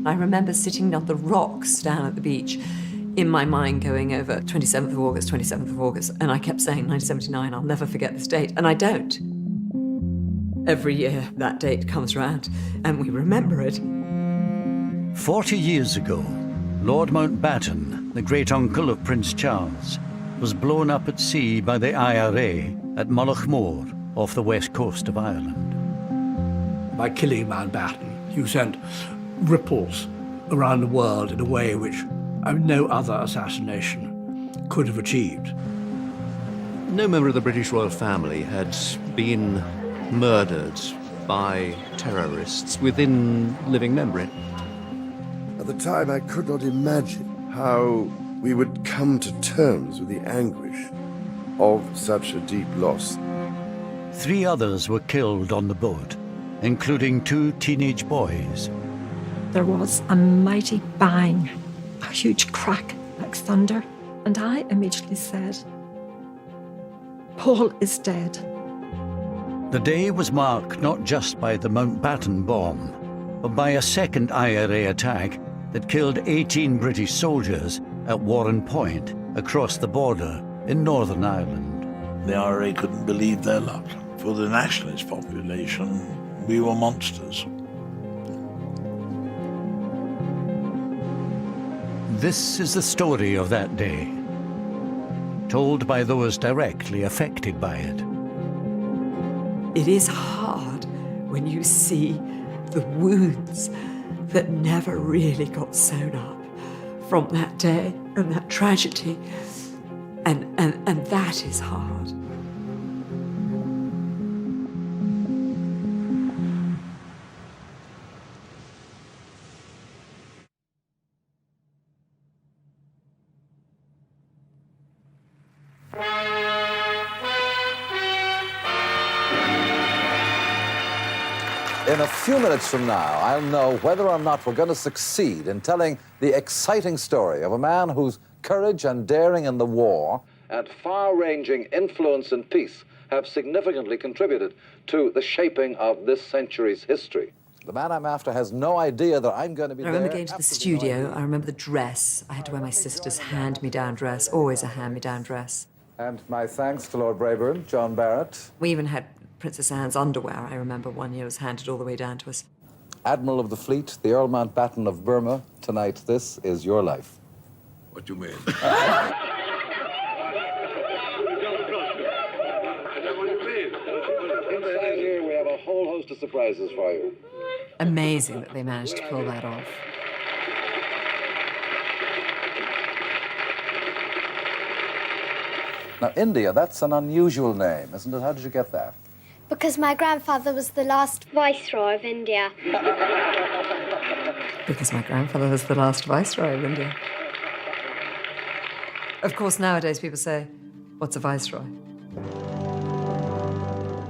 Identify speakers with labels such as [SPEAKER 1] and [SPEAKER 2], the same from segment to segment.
[SPEAKER 1] I remember sitting on the rocks down at the beach, in my mind going over 27th of August, 27th of August, and I kept saying 1979, I'll never forget this date, and I don't. Every year that date comes around, and we remember it.
[SPEAKER 2] 40 years ago, Lord Mountbatten, the great-uncle of Prince Charles, was blown up at sea by the IRA at Mullaghmore, off the west coast of Ireland.
[SPEAKER 3] By killing Mountbatten, you sent ripples around the world in a way which no other assassination could have achieved.
[SPEAKER 4] No member of the British royal family had been murdered by terrorists within living memory.
[SPEAKER 5] At the time, I could not imagine how we would come to terms with the anguish of such a deep loss.
[SPEAKER 2] 3 others were killed on the boat, including 2 teenage boys.
[SPEAKER 6] There was a mighty bang, a huge crack like thunder, and I immediately said, Paul is dead.
[SPEAKER 2] The day was marked not just by the Mountbatten bomb, but by a second IRA attack that killed 18 British soldiers at Warren Point, across the border in Northern Ireland.
[SPEAKER 7] The IRA couldn't believe their luck. For the nationalist population, we were monsters.
[SPEAKER 2] This is the story of that day, told by those directly affected by it.
[SPEAKER 1] It is hard when you see the wounds that never really got sewn up from that day and that tragedy, and that is hard.
[SPEAKER 8] In a few minutes from now, I'll know whether or not we're going to succeed in telling the exciting story of a man whose courage and daring in the war and far-ranging influence in peace have significantly contributed to the shaping of this century's history. The man I'm after has no idea that I'm going to be
[SPEAKER 1] I remember going to the studio. I remember the dress. I had to wear my sister's hand-me-down dress, always a hand-me-down dress.
[SPEAKER 8] And my thanks to Lord Brabourne, John Barrett.
[SPEAKER 1] We even had Princess Anne's underwear, I remember one year was handed all the way down to us.
[SPEAKER 8] Admiral of the Fleet, the Earl Mountbatten of Burma, tonight this is your life.
[SPEAKER 7] What do you mean?
[SPEAKER 8] Inside here, we have a whole host of surprises for you.
[SPEAKER 1] Amazing that they managed to pull that off.
[SPEAKER 8] Now, India, that's an unusual name, isn't it? How did you get that?
[SPEAKER 9] Because my grandfather was the last Viceroy of India.
[SPEAKER 1] Because my grandfather was the last Viceroy of India. Of course, nowadays people say, what's a Viceroy?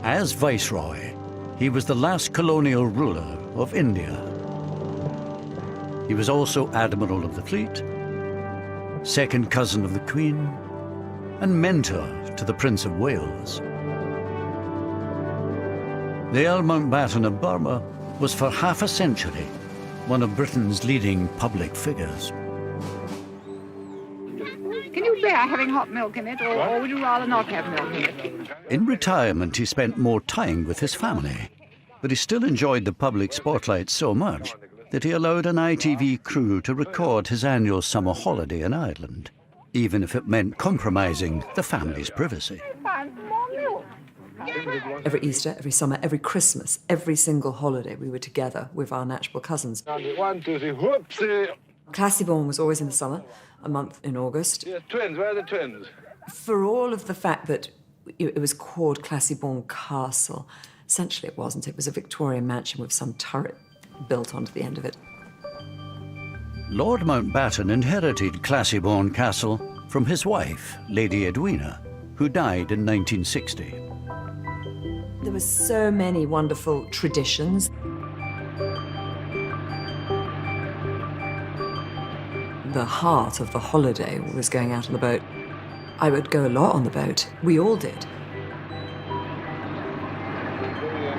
[SPEAKER 2] As Viceroy, he was the last colonial ruler of India. He was also Admiral of the Fleet, second cousin of the Queen, and mentor to the Prince of Wales. The Earl Mountbatten of Burma was for half a century one of Britain's leading public figures.
[SPEAKER 10] Can you bear having hot milk in it, or would you rather not have milk in it?
[SPEAKER 2] In retirement, he spent more time with his family, but he still enjoyed the public spotlight so much that he allowed an ITV crew to record his annual summer holiday in Ireland, even if it meant compromising the family's privacy.
[SPEAKER 1] Every Easter, every summer, every Christmas, every single holiday, we were together with our natural cousins.
[SPEAKER 7] 1, 2, 3, whoopsie!
[SPEAKER 1] Classy-Born was always in the summer, a month in August.
[SPEAKER 7] Yes, twins, where are the twins?
[SPEAKER 1] For all of the fact that it was called Classy-Born Castle, essentially it wasn't. It was a Victorian mansion with some turret built onto the end of it.
[SPEAKER 2] Lord Mountbatten inherited Classy-Born Castle from his wife, Lady Edwina, who died in 1960.
[SPEAKER 1] There were so many wonderful traditions. The heart of the holiday was going out on the boat. I would go a lot on the boat. We all did.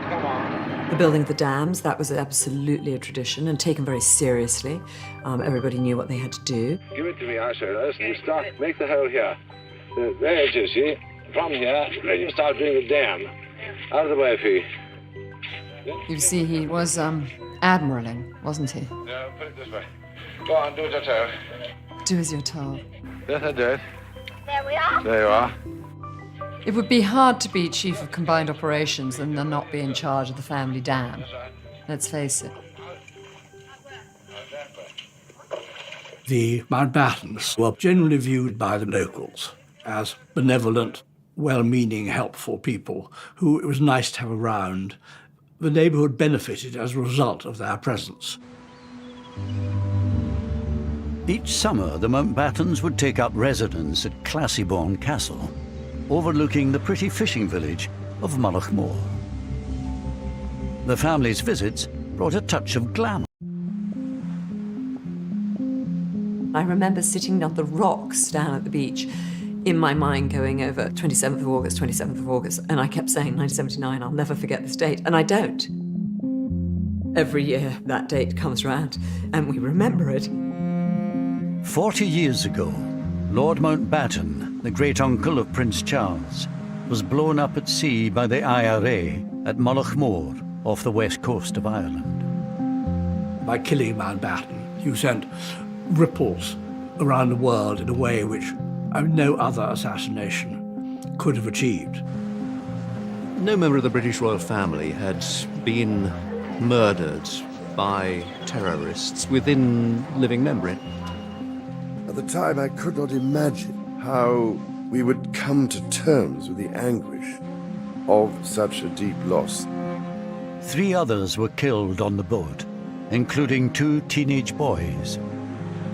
[SPEAKER 7] Come on.
[SPEAKER 1] The building of the dams, that was absolutely a tradition and taken very seriously. Everybody knew what they had to do.
[SPEAKER 11] Give it to me, I say. Listen, you start, make the hole here. There it is, see? From here, then you start doing the dam. Out of the way, Fee.
[SPEAKER 12] You see, he was admiraling, wasn't he?
[SPEAKER 11] No, put it this way. Go on, do as I tell.
[SPEAKER 12] Do as you're told.
[SPEAKER 11] Yes, I did.
[SPEAKER 9] There we are.
[SPEAKER 11] There you are.
[SPEAKER 12] It would be hard to be chief of combined operations and then not be in charge of the family dam. Let's face it.
[SPEAKER 3] The Mountbattens were generally viewed by the locals as benevolent, well-meaning, helpful people who it was nice to have around. The neighbourhood benefited as a result of their presence.
[SPEAKER 2] Each summer, the Mountbattens would take up residence at Classybourne Castle, overlooking the pretty fishing village of Mullaghmore. The family's visits brought a touch of glamour.
[SPEAKER 1] I remember sitting on the rocks down at the beach, in my mind going over 27th of August, 27th of August, and I kept saying 1979, I'll never forget this date, and I don't. Every year that date comes around, and we remember it.
[SPEAKER 2] 40 years ago, Lord Mountbatten, the great-uncle of Prince Charles, was blown up at sea by the IRA at Mullaghmore off the west coast of Ireland.
[SPEAKER 3] By killing Mountbatten, you sent ripples around the world in a way which no other assassination could have achieved.
[SPEAKER 4] No member of the British royal family had been murdered by terrorists within living memory.
[SPEAKER 5] At the time, I could not imagine how we would come to terms with the anguish of such a deep loss.
[SPEAKER 2] 3 others were killed on the boat, including 2 teenage boys.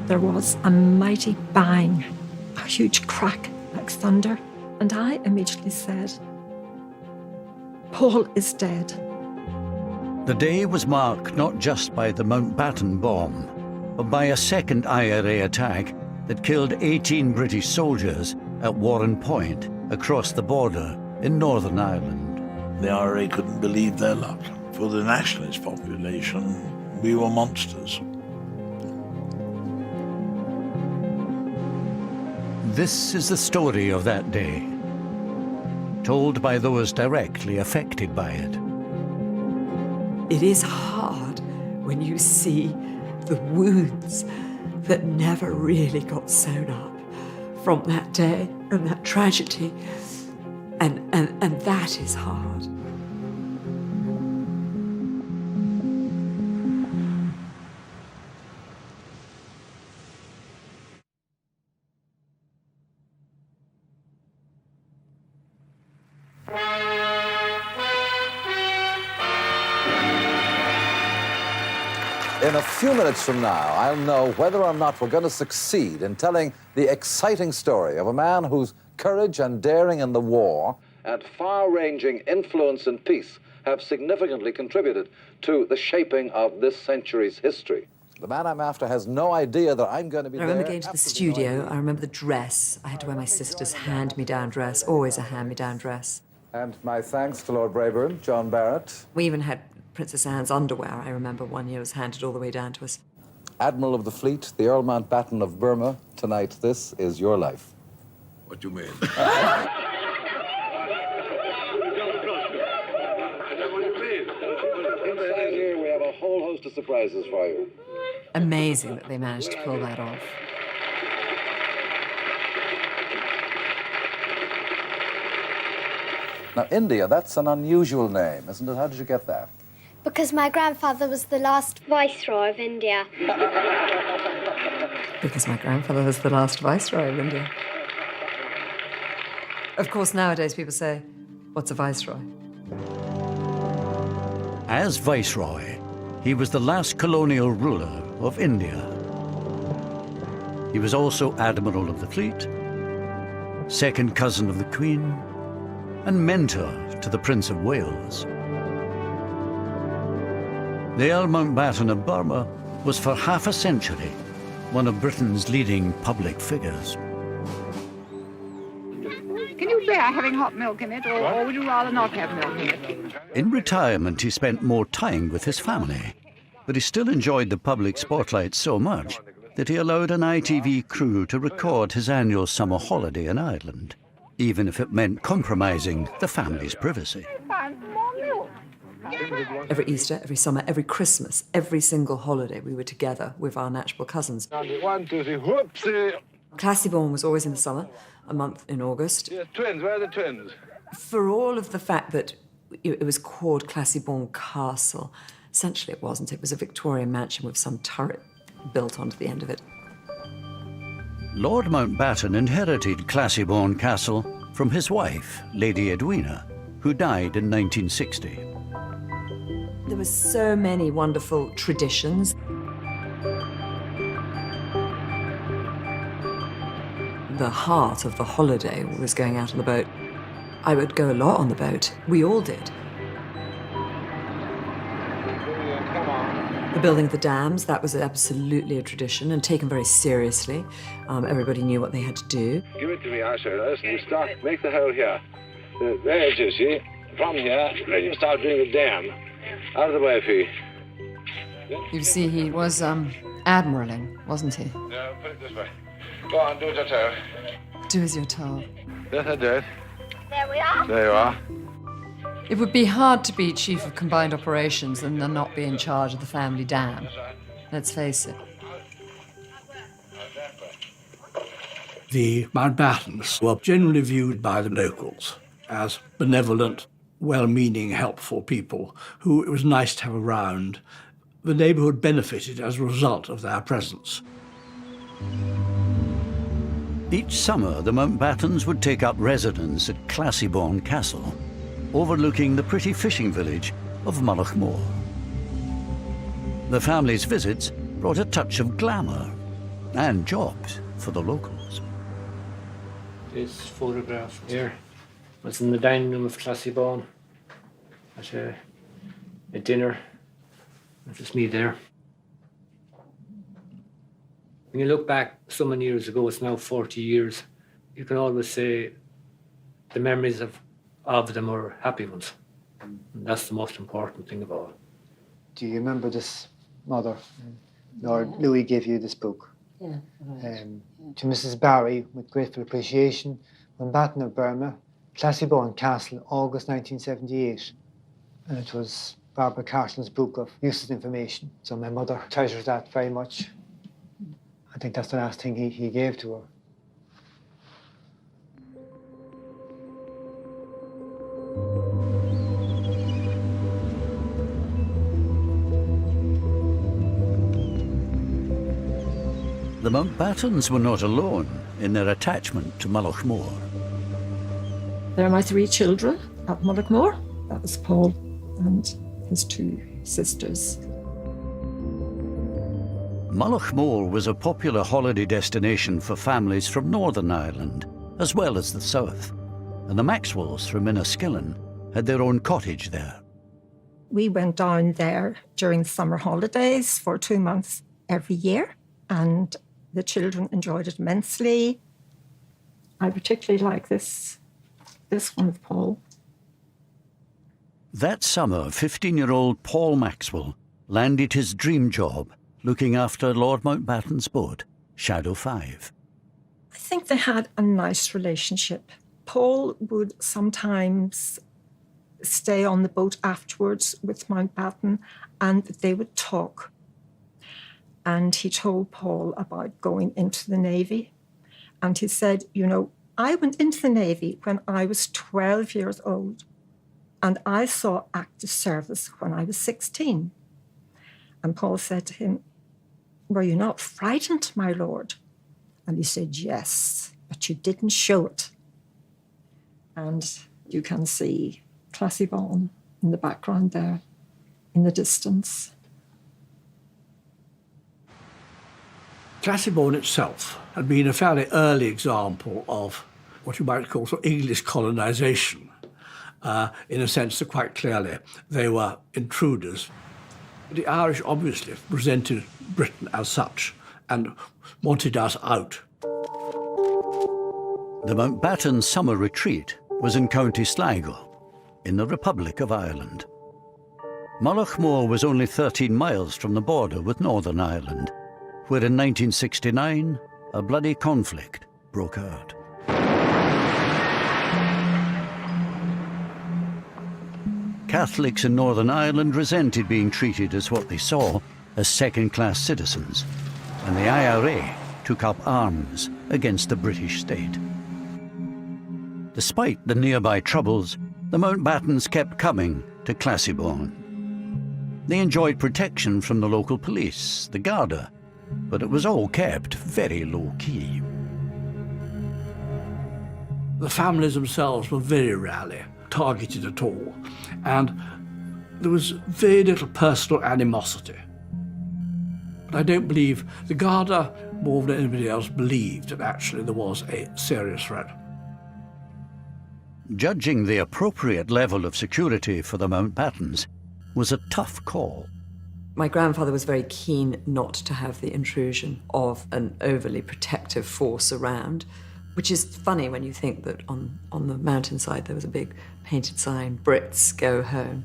[SPEAKER 6] There was a mighty bang, a huge crack like thunder, and I immediately said, Paul is dead.
[SPEAKER 2] The day was marked not just by the Mountbatten bomb, but by a second IRA attack that killed 18 British soldiers at Warren Point across the border in Northern Ireland.
[SPEAKER 7] The IRA couldn't believe their luck. For the nationalist population, we were monsters.
[SPEAKER 2] This is the story of that day, told by those directly affected by it.
[SPEAKER 1] It is hard when you see the wounds that never really got sewn up from that day and that tragedy, and that is hard.
[SPEAKER 8] In a few minutes from now, I'll know whether or not we're going to succeed in telling the exciting story of a man whose courage and daring in the war and far-ranging influence in peace have significantly contributed to the shaping of this century's history. The man I'm after has no idea that I'm going to be there.
[SPEAKER 1] I remember going to the studio. I remember the dress. I had to wear my sister's hand-me-down dress, always a hand-me-down dress.
[SPEAKER 8] And my thanks to Lord Brabourne, John Barrett.
[SPEAKER 1] We even had Princess Anne's underwear, I remember one year was handed all the way down to us.
[SPEAKER 8] Admiral of the Fleet, the Earl Mountbatten of Burma, tonight this is your life.
[SPEAKER 5] What do you mean?
[SPEAKER 11] I know what you mean. Inside here, we have a whole host of surprises for you.
[SPEAKER 12] Amazing that they managed to pull that off.
[SPEAKER 8] Now, India, that's an unusual name, isn't it? How did you get that?
[SPEAKER 9] Because my grandfather was the last Viceroy of India.
[SPEAKER 12] Because my grandfather was the last Viceroy of India. Of course, nowadays people say, what's a Viceroy?
[SPEAKER 2] As Viceroy, he was the last colonial ruler of India. He was also Admiral of the Fleet, second cousin of the Queen, and mentor to the Prince of Wales. The Earl Mountbatten of Burma was for half a century one of Britain's leading public figures.
[SPEAKER 10] Can you bear having hot milk in it, or would you rather not have milk in it?
[SPEAKER 2] In retirement, he spent more time with his family, but he still enjoyed the public spotlight so much that he allowed an ITV crew to record his annual summer holiday in Ireland, even if it meant compromising the family's privacy.
[SPEAKER 1] Every Easter, every summer, every Christmas, every single holiday, we were together with our natural cousins.
[SPEAKER 11] 1, 2, 3, whoopsie!
[SPEAKER 1] Classieborne was always in the summer, a month in August.
[SPEAKER 11] Yeah, twins, where are the twins?
[SPEAKER 1] For all of the fact that it was called Classieborne Castle, essentially it wasn't. It was a Victorian mansion with some turret built onto the end of it.
[SPEAKER 2] Lord Mountbatten inherited Classieborne Castle from his wife, Lady Edwina, who died in 1960.
[SPEAKER 1] There were so many wonderful traditions. The heart of the holiday was going out on the boat. I would go a lot on the boat. We all did. The building of the dams, that was absolutely a tradition and taken very seriously. Everybody knew what they had to do.
[SPEAKER 11] Give it to me, I shall. Listen, you start, make the hole here. There it is, see? From here, then you start doing the dam. Out of the way, Fee.
[SPEAKER 12] You see, he was admiraling, wasn't he?
[SPEAKER 11] No, put it this way. Go on, do as you're told.
[SPEAKER 12] Do as you're told.
[SPEAKER 11] Yes, I did.
[SPEAKER 9] There we are.
[SPEAKER 11] There you are.
[SPEAKER 12] It would be hard to be chief of combined operations and then not be in charge of the family dam. Let's face it.
[SPEAKER 3] The Mountbattens were generally viewed by the locals as benevolent, well-meaning, helpful people who it was nice to have around. The neighbourhood benefited as a result of their presence.
[SPEAKER 2] Each summer, the Mountbattens would take up residence at Classieborne Castle, overlooking the pretty fishing village of Mullaghmore. The family's visits brought a touch of glamour and jobs for the locals.
[SPEAKER 13] This photograph here was in the dining room of Classieborne at a dinner. That's just me there. When you look back so many years ago, it's now 40 years, you can always say the memories of them are happy ones. And that's the most important thing of all.
[SPEAKER 14] Do you remember this mother? Lord Louis gave you this book.
[SPEAKER 6] Yeah.
[SPEAKER 14] To Mrs. Barry, with grateful appreciation, Mountbatten of Burma, Classieborne Castle, August 1978. And it was Barbara Carson's book of useless information. So my mother treasures that very much. I think that's the last thing he gave to her.
[SPEAKER 2] The Mountbattens were not alone in their attachment to Mullaghmore.
[SPEAKER 6] There are my 3 children at Mullaghmore. That was Paul and his 2 sisters.
[SPEAKER 2] Mullaghmore was a popular holiday destination for families from Northern Ireland, as well as the south, and the Maxwells from Inniskillen had their own cottage there.
[SPEAKER 6] We went down there during the summer holidays for 2 months every year, and the children enjoyed it immensely. I particularly like this one with Paul.
[SPEAKER 2] That summer, 15-year-old Paul Maxwell landed his dream job looking after Lord Mountbatten's boat, Shadow 5.
[SPEAKER 6] I think they had a nice relationship. Paul would sometimes stay on the boat afterwards with Mountbatten and they would talk. And he told Paul about going into the Navy. And he said, you know, I went into the Navy when I was 12 years old. And I saw active service when I was 16. And Paul said to him, were you not frightened, my lord? And he said, yes, but you didn't show it. And you can see Classieborne in the background there, in the distance.
[SPEAKER 3] Classieborne itself had been a fairly early example of what you might call sort of English colonisation, in a sense that quite clearly they were intruders. The Irish obviously resented Britain as such and wanted us out.
[SPEAKER 2] The Mountbatten summer retreat was in County Sligo, in the Republic of Ireland. Mullaghmore was only 13 miles from the border with Northern Ireland, where in 1969 a bloody conflict broke out. Catholics in Northern Ireland resented being treated as what they saw as second-class citizens, and the IRA took up arms against the British state. Despite the nearby troubles, the Mountbattens kept coming to Classiebawn. They enjoyed protection from the local police, the Garda, but it was all kept very low-key.
[SPEAKER 3] The families themselves were very rarely targeted at all, and there was very little personal animosity. But I don't believe the Garda, more than anybody else, believed that actually there was a serious threat.
[SPEAKER 2] Judging the appropriate level of security for the Mountbattens was a tough call.
[SPEAKER 1] My grandfather was very keen not to have the intrusion of an overly protective force around, which is funny when you think that on the mountainside there was a big painted sign, Brits, go home.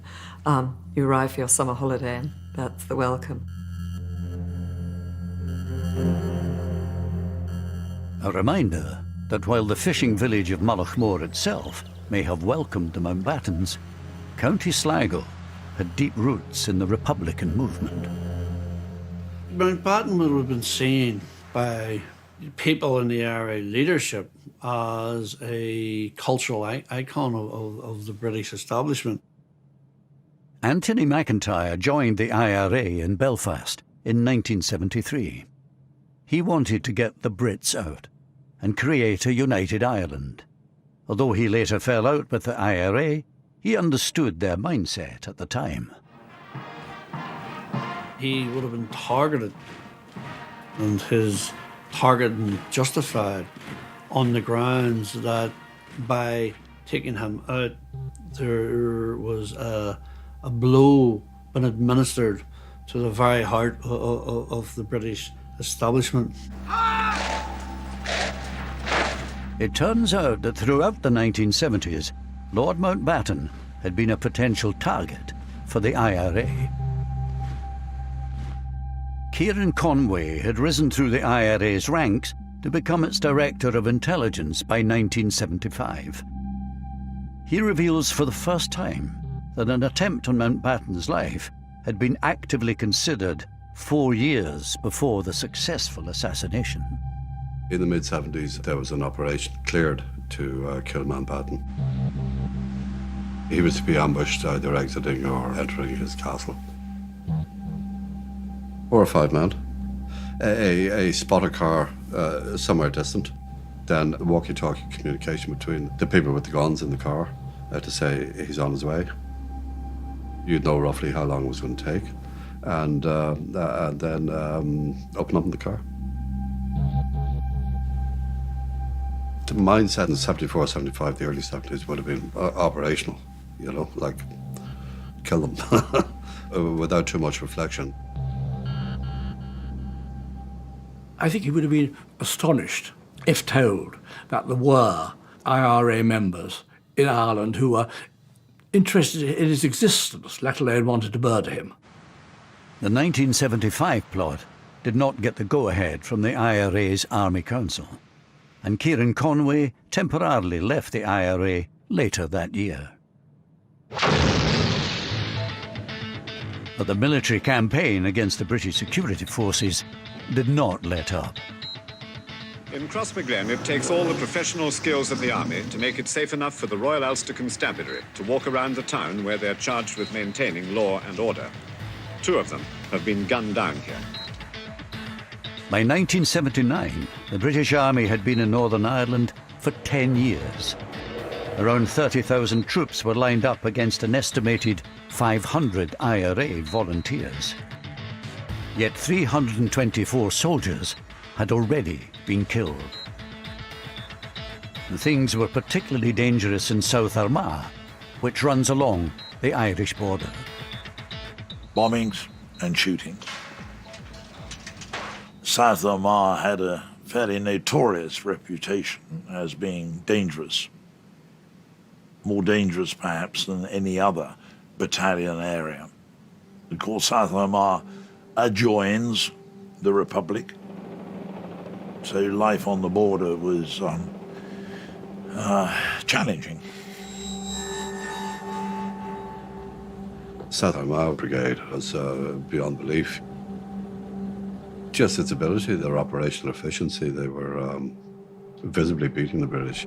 [SPEAKER 1] You arrive for your summer holiday and that's the welcome.
[SPEAKER 2] A reminder that while the fishing village of Mullaghmore itself may have welcomed the Mountbattens, County Sligo had deep roots in the Republican movement.
[SPEAKER 3] Mountbatten would have been seen by people in the IRA leadership as a cultural icon of the British establishment.
[SPEAKER 2] Anthony McIntyre joined the IRA in Belfast in 1973. He wanted to get the Brits out and create a united Ireland. Although he later fell out with the IRA, he understood their mindset at the time.
[SPEAKER 3] He would have been targeted, and his targeting justified on the grounds that by taking him out, there was a blow been administered to the very heart of the British establishment.
[SPEAKER 2] It turns out that throughout the 1970s, Lord Mountbatten had been a potential target for the IRA. Kieran Conway had risen through the IRA's ranks to become its Director of Intelligence by 1975. He reveals for the first time that an attempt on Mountbatten's life had been actively considered 4 years before the successful assassination.
[SPEAKER 15] In the mid-70s, there was an operation cleared to kill Mountbatten. He was to be ambushed either exiting or entering his castle. 4 or 5 men. A spotter car somewhere distant. Then walkie-talkie communication between the people with the guns in the car to say he's on his way. You'd know roughly how long it was going to take. And then open up the car. The mindset in 74, 75, the early 70s would have been operational, you know, like kill them without too much reflection.
[SPEAKER 3] I think he would have been astonished if told that there were IRA members in Ireland who were interested in his existence, let alone wanted to murder him.
[SPEAKER 2] The 1975 plot did not get the go-ahead from the IRA's Army Council, and Kieran Conway temporarily left the IRA later that year. But the military campaign against the British security forces did not let up.
[SPEAKER 16] In Crossmaglen, it takes all the professional skills of the army to make it safe enough for the Royal Ulster Constabulary to walk around the town where they're charged with maintaining law and order. 2 of them have been gunned down here.
[SPEAKER 2] By 1979, the British Army had been in Northern Ireland for 10 years. Around 30,000 troops were lined up against an estimated 500 IRA volunteers. Yet 324 soldiers had already been killed. And things were particularly dangerous in South Armagh, which runs along the Irish border.
[SPEAKER 7] Bombings and shootings. South Armagh had a fairly notorious reputation as being dangerous. more dangerous perhaps than any other battalion area. Of course, South Omagh adjoins the Republic, so life on the border was challenging.
[SPEAKER 15] South Omagh Brigade was beyond belief. Just its ability, their operational efficiency, they were visibly beating the British.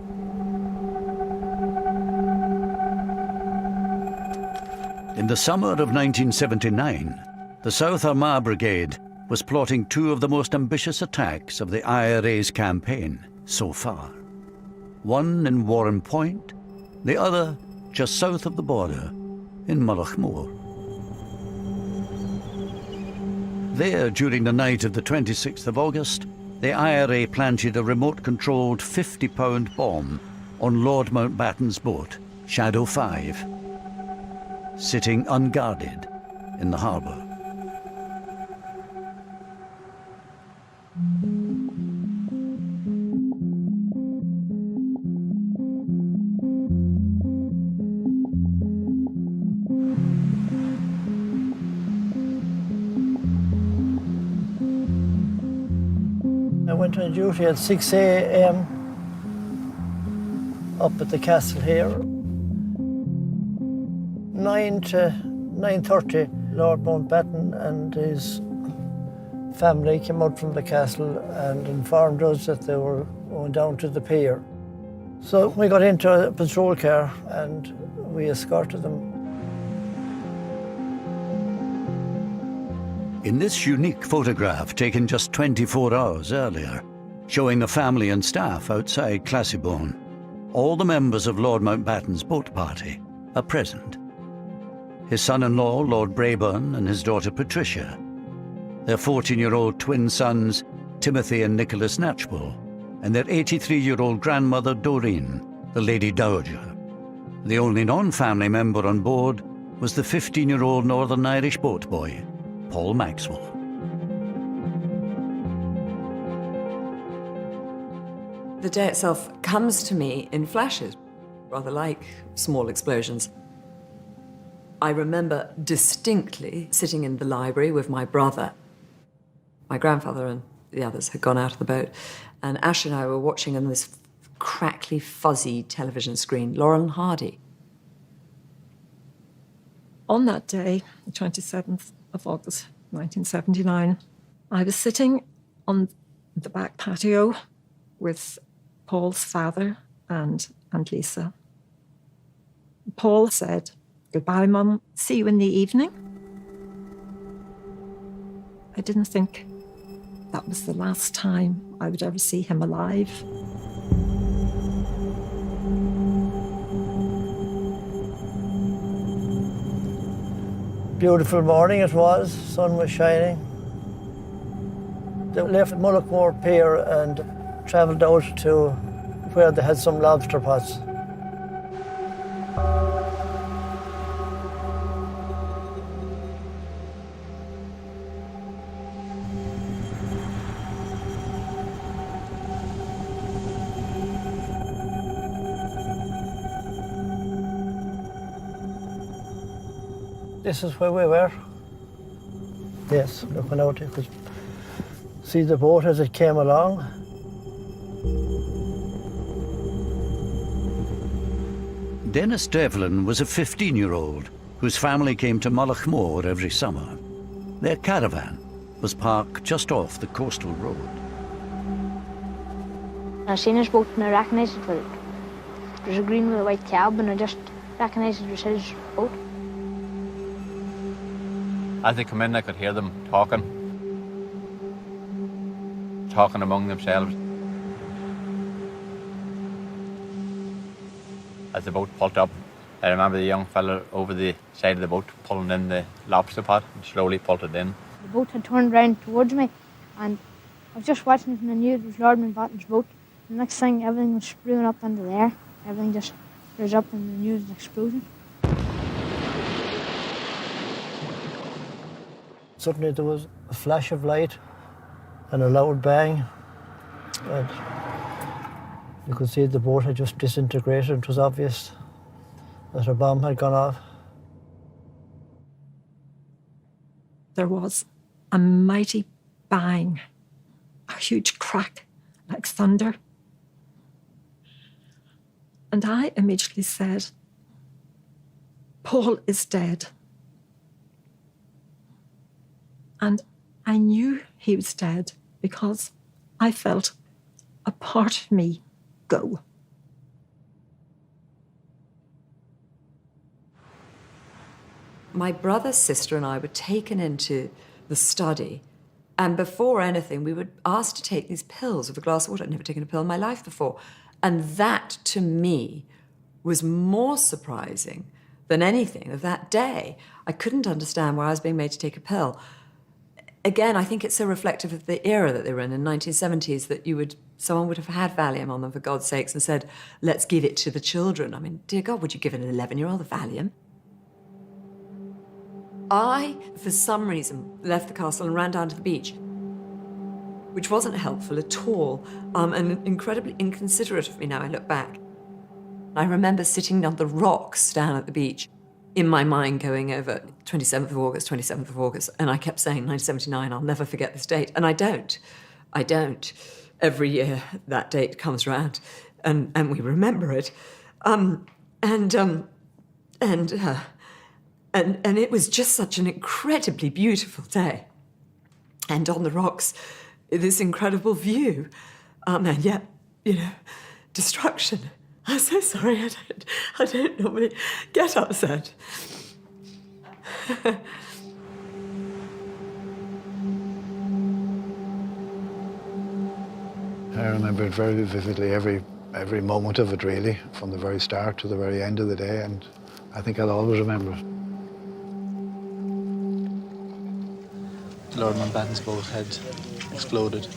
[SPEAKER 2] In the summer of 1979, the South Armagh Brigade was plotting two of the most ambitious attacks of the IRA's campaign so far. One in Warren Point, the other just south of the border in Mullaghmore. There, during the night of the 26th of August, the IRA planted a remote-controlled 50-pound bomb on Lord Mountbatten's boat, Shadow 5, sitting unguarded in the harbour.
[SPEAKER 17] I went on duty at 6 a.m. up at the castle here. 9 to 9:30, Lord Mountbatten and his family came out from the castle and informed us that they were going down to the pier. So we got into a patrol car and we escorted them.
[SPEAKER 2] In this unique photograph taken just 24 hours earlier, showing the family and staff outside Classybone, all the members of Lord Mountbatten's boat party are present. His son-in-law, Lord Brabourne, and his daughter Patricia, their 14-year-old twin sons, Timothy and Nicholas Natchbull, and their 83-year-old grandmother, Doreen, the Lady Dowager. The only non-family member on board was the 15-year-old Northern Irish boat boy, Paul Maxwell.
[SPEAKER 1] The day itself comes to me in flashes, rather like small explosions. I remember distinctly sitting in the library with my brother. My grandfather and the others had gone out of the boat, and Ash and I were watching on this crackly, fuzzy television screen, Laurel and Hardy.
[SPEAKER 6] On that day, the 27th of August, 1979, I was sitting on the back patio with Paul's father and Aunt Lisa. Paul said, "Goodbye, Mum. See you in the evening." I didn't think that was the last time I would ever see him alive.
[SPEAKER 17] Beautiful morning it was, sun was shining. They left Mullaghmore Pier and travelled out to where they had some lobster pots. This is where we were. Yes, looking out, you could see the boat as it came along.
[SPEAKER 2] Dennis Devlin was a 15-year-old whose family came to Mullaghmore every summer. Their caravan was parked just off the coastal road.
[SPEAKER 9] I seen his boat and I recognised it. Well, there's a green with a white cab and I just recognised it was his boat.
[SPEAKER 18] As they come in, I could hear them talking among themselves. As the boat pulled up, I remember the young fella over the side of the boat pulling in the lobster pot and slowly pulled it in.
[SPEAKER 9] The boat had turned round towards me and I was just watching it and I knew it was Lord Mountbatten's boat. The next thing, everything was spewing up into the air. Everything just rose up and I knew it was an explosion.
[SPEAKER 17] Suddenly there was a flash of light and a loud bang, and you could see the boat had just disintegrated. It was obvious that a bomb had gone off.
[SPEAKER 6] There was a mighty bang, a huge crack like thunder. And I immediately said, Paul is dead. And I knew he was dead because I felt a part of me go.
[SPEAKER 1] My brother, sister, and I were taken into the study, and before anything, we were asked to take these pills with a glass of water. I'd never taken a pill in my life before. And that, to me, was more surprising than anything of that day. I couldn't understand why I was being made to take a pill. Again, I think it's so reflective of the era that they were in 1970s, that someone would have had Valium on them, for God's sakes, and said, let's give it to the children. I mean, dear God, would you give an 11-year-old a Valium? I, for some reason, left the castle and ran down to the beach, which wasn't helpful at all, and incredibly inconsiderate of me now I look back. I remember sitting on the rocks down at the beach, in my mind going over 27th of August, and I kept saying 1979, I'll never forget this date, and I don't. Every year that date comes round, and we remember it. And it was just such an incredibly beautiful day. And on the rocks, this incredible view. And yet, destruction. I'm so sorry, I don't normally get upset.
[SPEAKER 19] I remember it very vividly, every moment of it, really, from the very start to the very end of the day, and I think I'll always remember it.
[SPEAKER 20] Lord Mountbatten's boat had exploded.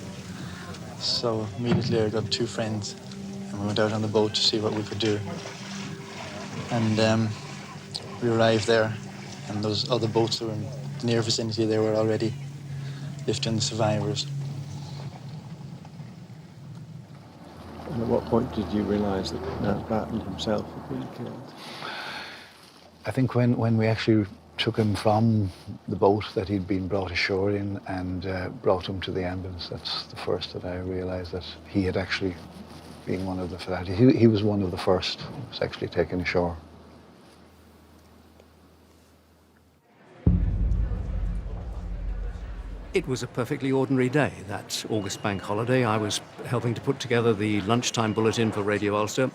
[SPEAKER 20] So immediately I got two friends and we went out on the boat to see what we could do. And we arrived there, and those other boats that were in the near vicinity, they were already lifting the survivors.
[SPEAKER 21] And at what point did you realise that Mountbatten himself had been killed?
[SPEAKER 19] I think when we actually took him from the boat that he'd been brought ashore in and brought him to the ambulance, that's the first that I realised that he had actually been one of the fatalities. He was one of the first who was actually taken ashore.
[SPEAKER 4] It was a perfectly ordinary day, that August bank holiday. I was helping to put together the lunchtime bulletin for Radio Ulster.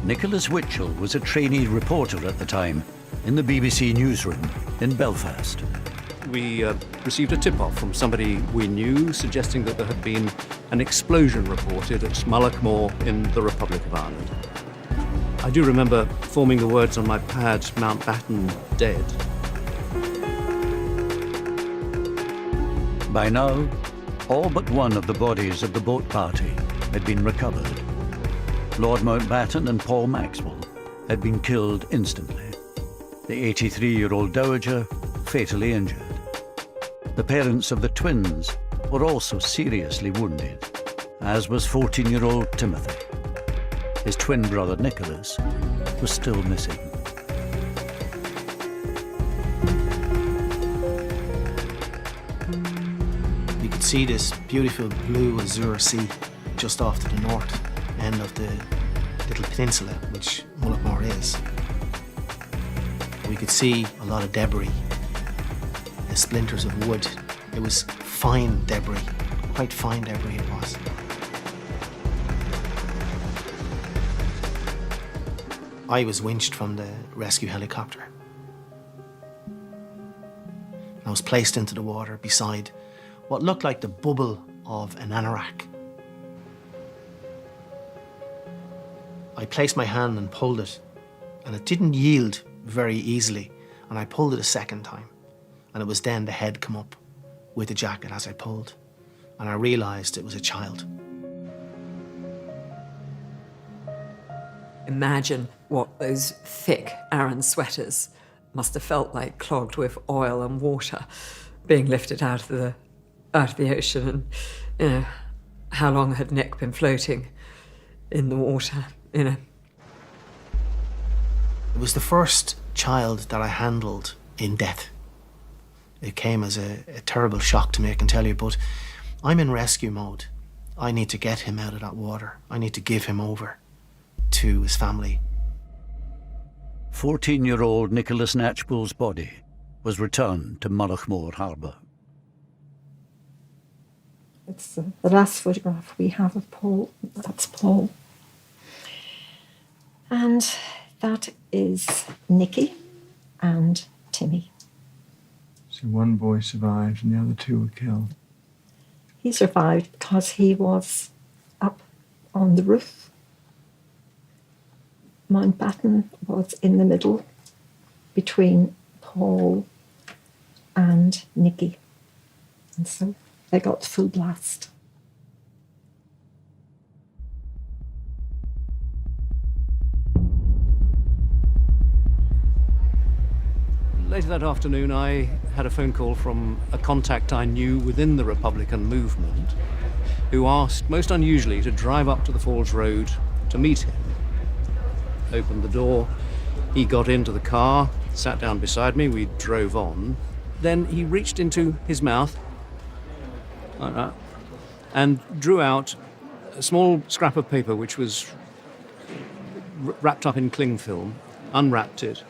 [SPEAKER 2] Nicholas Witchell was a trainee reporter at the time in the BBC newsroom in Belfast.
[SPEAKER 4] We received a tip-off from somebody we knew suggesting that there had been an explosion reported at Mullaghmore in the Republic of Ireland. I do remember forming the words on my pad, Mountbatten dead.
[SPEAKER 2] By now, all but one of the bodies of the boat party had been recovered. Lord Mountbatten and Paul Maxwell had been killed instantly. The 83-year-old dowager fatally injured. The parents of the twins were also seriously wounded, as was 14-year-old Timothy. His twin brother Nicholas was still missing.
[SPEAKER 22] You could see this beautiful blue azure sea just off to the north end of the little peninsula which Mullaghmore is. We could see a lot of debris, the splinters of wood. It was fine debris, quite fine debris it was. I was winched from the rescue helicopter. I was placed into the water beside what looked like the bubble of an anorak. I placed my hand and pulled it, and it didn't yield very easily, and I pulled it a second time, and it was then the head come up with the jacket as I pulled, and I realised it was a child.
[SPEAKER 1] Imagine what those thick Aran sweaters must have felt like, clogged with oil and water, being lifted out of the ocean. And how long had Nick been floating in the water?
[SPEAKER 22] It was the first child that I handled in death. It came as a terrible shock to me, I can tell you, but I'm in rescue mode. I need to get him out of that water. I need to give him over to his family.
[SPEAKER 2] 14-year-old Nicholas Knatchbull's body was returned to Mullaghmore Harbour.
[SPEAKER 6] It's the last photograph we have of Paul. That's Paul. And that is Nicky and Timmy.
[SPEAKER 21] So one boy survived and the other two were killed.
[SPEAKER 6] He survived because he was up on the roof. Mountbatten was in the middle between Paul and Nicky. And so they got the full blast.
[SPEAKER 4] Later that afternoon, I had a phone call from a contact I knew within the Republican movement who asked, most unusually, to drive up to the Falls Road to meet him. Opened the door, he got into the car, sat down beside me, we drove on. Then he reached into his mouth, like that, and drew out a small scrap of paper which was wrapped up in cling film, unwrapped it,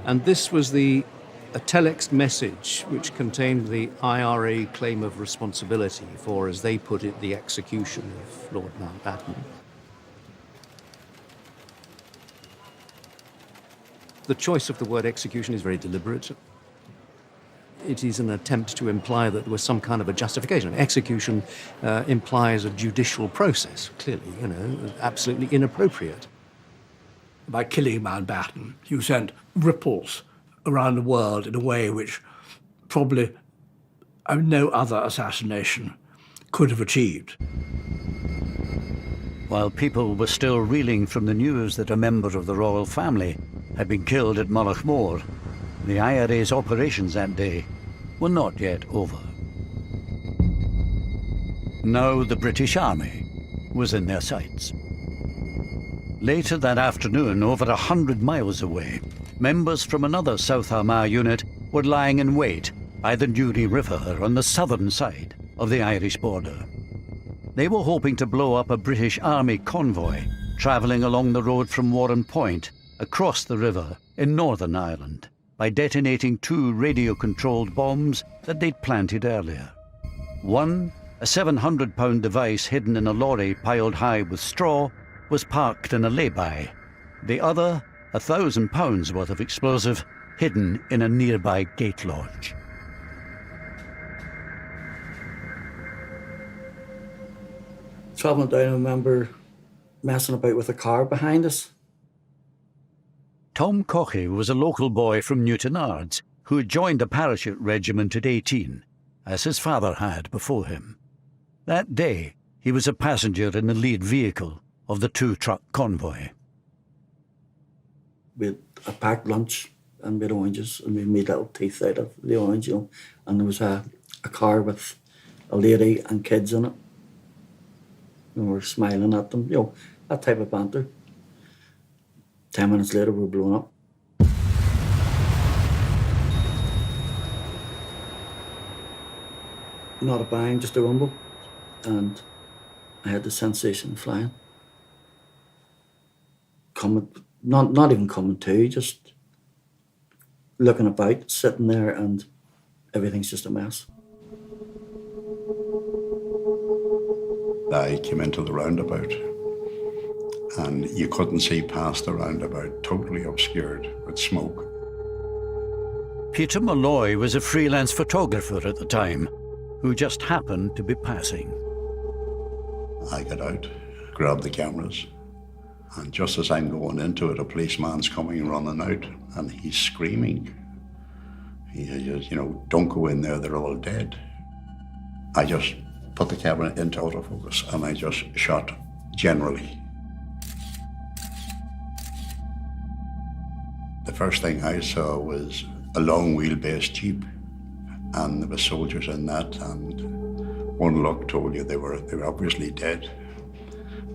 [SPEAKER 4] and this was a telex message which contained the IRA claim of responsibility for, as they put it, the execution of Lord Mountbatten. The choice of the word execution is very deliberate. It is an attempt to imply that there was some kind of a justification. Execution implies a judicial process, clearly, absolutely inappropriate.
[SPEAKER 3] By killing Mountbatten, you sent ripples around the world in a way which probably no other assassination could have achieved.
[SPEAKER 2] While people were still reeling from the news that a member of the royal family had been killed at Mullaghmore, the IRA's operations that day were not yet over. Now the British Army was in their sights. Later that afternoon, over 100 miles away, members from another South Armagh unit were lying in wait by the Newry River on the southern side of the Irish border. They were hoping to blow up a British Army convoy travelling along the road from Warren Point across the river in Northern Ireland by detonating 2 radio-controlled bombs that they'd planted earlier. One, a 700-pound device hidden in a lorry piled high with straw, was parked in a lay-by. The other, 1,000 pounds worth of explosive, hidden in a nearby gate lodge.
[SPEAKER 5] Travelling down, I remember messing about with a car behind us.
[SPEAKER 2] Tom Caughey was a local boy from Newtonards who had joined a parachute regiment at 18, as his father had before him. That day, he was a passenger in the lead vehicle of the 2-truck convoy.
[SPEAKER 5] We had a packed lunch and we had oranges and we made little teeth out of the orange, and there was a car with a lady and kids in it. And we were smiling at them, that type of banter. 10 minutes later, we were blown up. Not a bang, just a rumble. And I had the sensation of flying. Not even coming to, just looking about, sitting there, and everything's just a mess.
[SPEAKER 15] I came into the roundabout and you couldn't see past the roundabout, totally obscured with smoke.
[SPEAKER 2] Peter Malloy was a freelance photographer at the time who just happened to be passing.
[SPEAKER 15] I got out, grabbed the cameras, and just as I'm going into it, a policeman's coming running out and he's screaming. He says, don't go in there, they're all dead. I just put the camera into autofocus and I just shot generally. The first thing I saw was a long wheelbase Jeep, and there were soldiers in that, and one look told you they were obviously dead.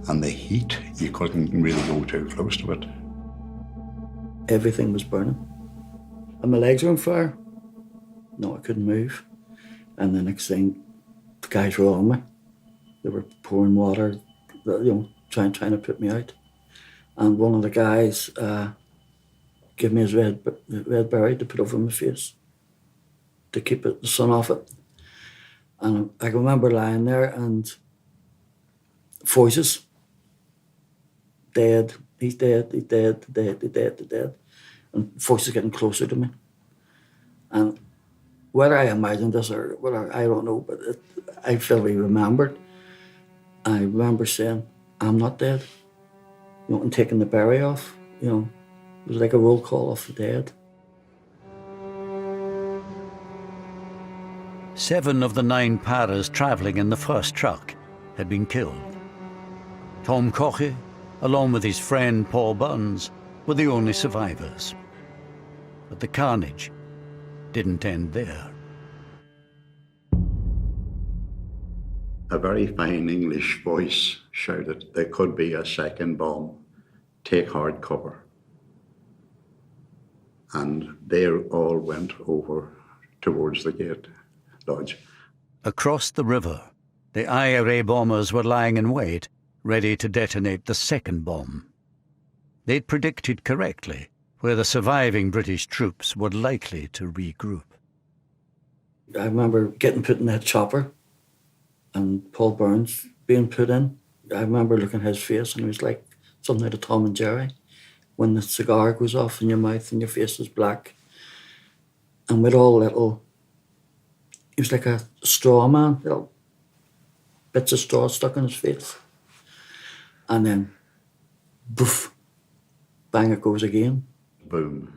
[SPEAKER 15] And the heat, you couldn't really go too close to it.
[SPEAKER 5] everything was burning. And my legs were on fire. No, I couldn't move. And the next thing, the guys were on me. They were pouring water, trying to put me out. And one of the guys gave me his red berry to put over my face to keep the sun off it. And I can remember lying there and voices, dead, he's dead, he's dead, dead, he's dead, he's dead. And voices getting closer to me. And whether I imagined this or whether, I don't know, but I vividly remembered. I remember saying, I'm not dead. And taking the berry off, it was like a roll call of the dead.
[SPEAKER 2] 7 of the 9 paras travelling in the first truck had been killed. Tom Coche, along with his friend Paul Burns, were the only survivors. But the carnage didn't end there.
[SPEAKER 15] A very fine English voice shouted, there could be a second bomb. Take hard cover. And they all went over towards the gate lodge.
[SPEAKER 2] Across the river, the IRA bombers were lying in wait, ready to detonate the second bomb. They'd predicted correctly where the surviving British troops were likely to regroup.
[SPEAKER 5] I remember getting put in that chopper and Paul Burns being put in. I remember looking at his face and it was like something out of Tom and Jerry. When the cigar goes off in your mouth and your face is black. And with all little, he was like a straw man, little bits of straw stuck in his face. And then, boof, bang it goes again.
[SPEAKER 15] Boom.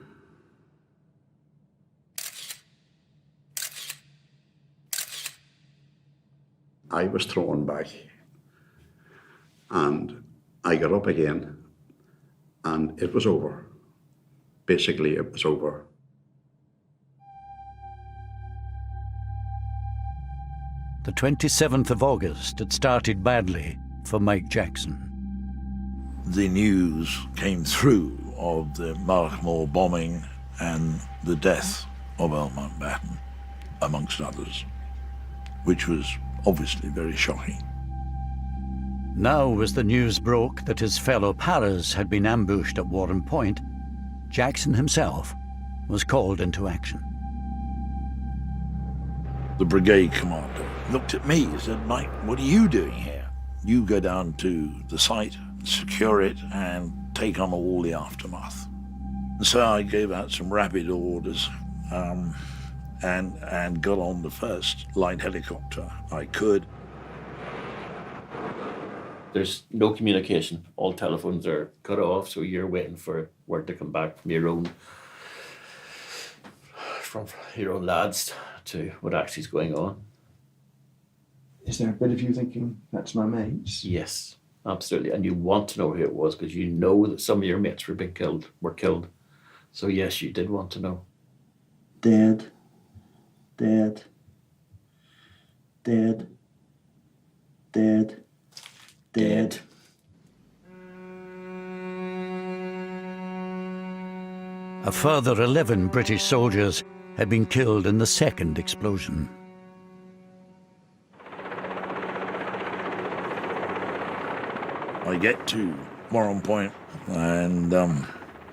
[SPEAKER 15] I was thrown back and I got up again and it was over. Basically, it was over.
[SPEAKER 2] The 27th of August had started badly for Mike Jackson.
[SPEAKER 7] The news came through of the Malachmore bombing and the death of Earl Mountbatten, amongst others, which was obviously very shocking.
[SPEAKER 2] Now, as the news broke that his fellow paras had been ambushed at Warren Point, Jackson himself was called into action.
[SPEAKER 7] The brigade commander looked at me and said, Mike, what are you doing here? You go down to the site, secure it, and take on all the aftermath. And so I gave out some rapid orders and got on the first light helicopter I could.
[SPEAKER 8] There's no communication. All telephones are cut off, so you're waiting for word to come back from your own lads to what actually is going on.
[SPEAKER 21] Is there a bit of you thinking, that's my mates?
[SPEAKER 8] Yes, absolutely. And you want to know who it was because you know that some of your mates were killed. So yes, you did want to know.
[SPEAKER 5] Dead, dead, dead, dead, dead.
[SPEAKER 2] A further 11 British soldiers had been killed in the second explosion.
[SPEAKER 7] I get to Warren Point and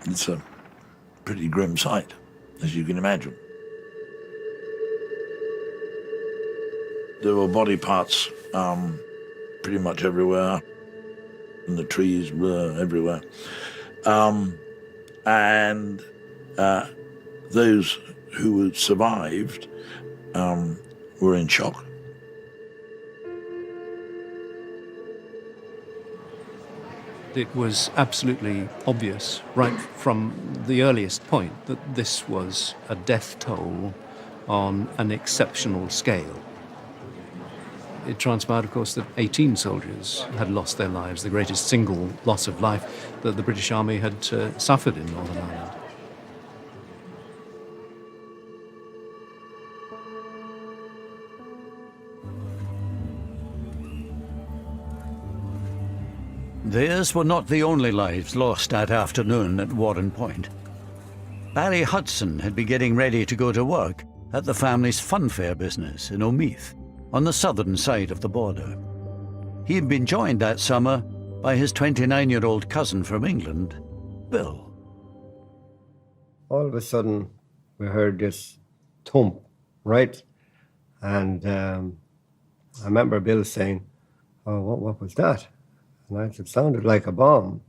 [SPEAKER 7] it's a pretty grim sight, as you can imagine. There were body parts pretty much everywhere, and the trees were everywhere. And those who had survived were in shock.
[SPEAKER 4] It was absolutely obvious, right from the earliest point, that this was a death toll on an exceptional scale. It transpired, of course, that 18 soldiers had lost their lives, the greatest single loss of life that the British Army had suffered in Northern Ireland.
[SPEAKER 2] Theirs were not the only lives lost that afternoon at Warren Point. Barry Hudson had been getting ready to go to work at the family's funfair business in Omeath, on the southern side of the border. He had been joined that summer by his 29-year-old cousin from England, Bill.
[SPEAKER 10] All of a sudden, we heard this thump, right? And I remember Bill saying, "Oh, what was that?" And I said, "It sounded like a bomb."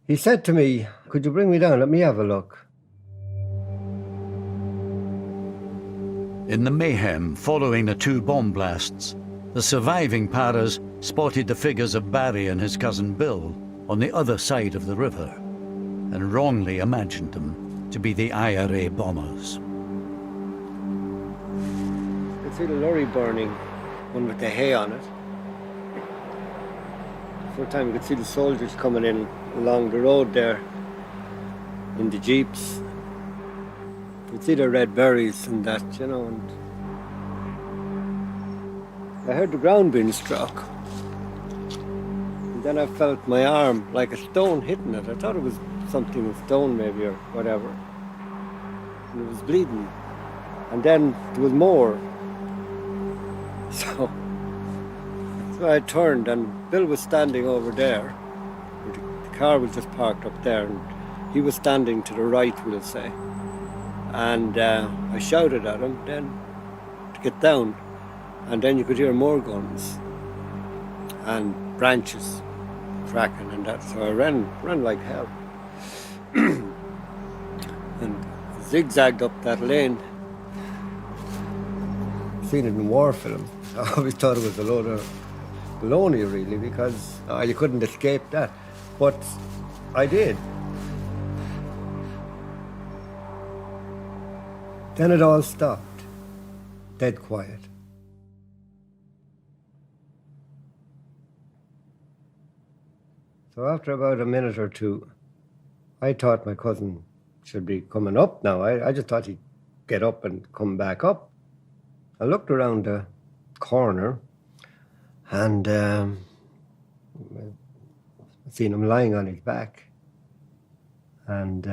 [SPEAKER 10] He said to me, "Could you bring me down? Let me have a look."
[SPEAKER 2] In the mayhem following the two bomb blasts, the surviving paras spotted the figures of Barry and his cousin Bill on the other side of the river and wrongly imagined them to be the IRA bombers.
[SPEAKER 10] I could see the lorry burning, one with the hay on it. For a time you could see the soldiers coming in along the road there in the jeeps. You could see the red berries and that, you know, and I heard the ground being struck. And then I felt my arm like a stone hitting it. I thought it was something, a stone maybe or whatever. And it was bleeding. And then there was more. So I turned and Bill was standing over there. The car was just parked up there and he was standing to the right, we'll say. And I shouted at him then to get down. And then you could hear more guns and branches cracking and that. So I ran like hell. And zigzagged up that lane. I've seen it in war film. I always thought it was a load of baloney, really, because you couldn't escape that. But I did. Then it all stopped. Dead quiet. So after about a minute or two, I thought my cousin should be coming up now. I just thought he'd get up and come back up. I looked around the corner and I seen him lying on his back and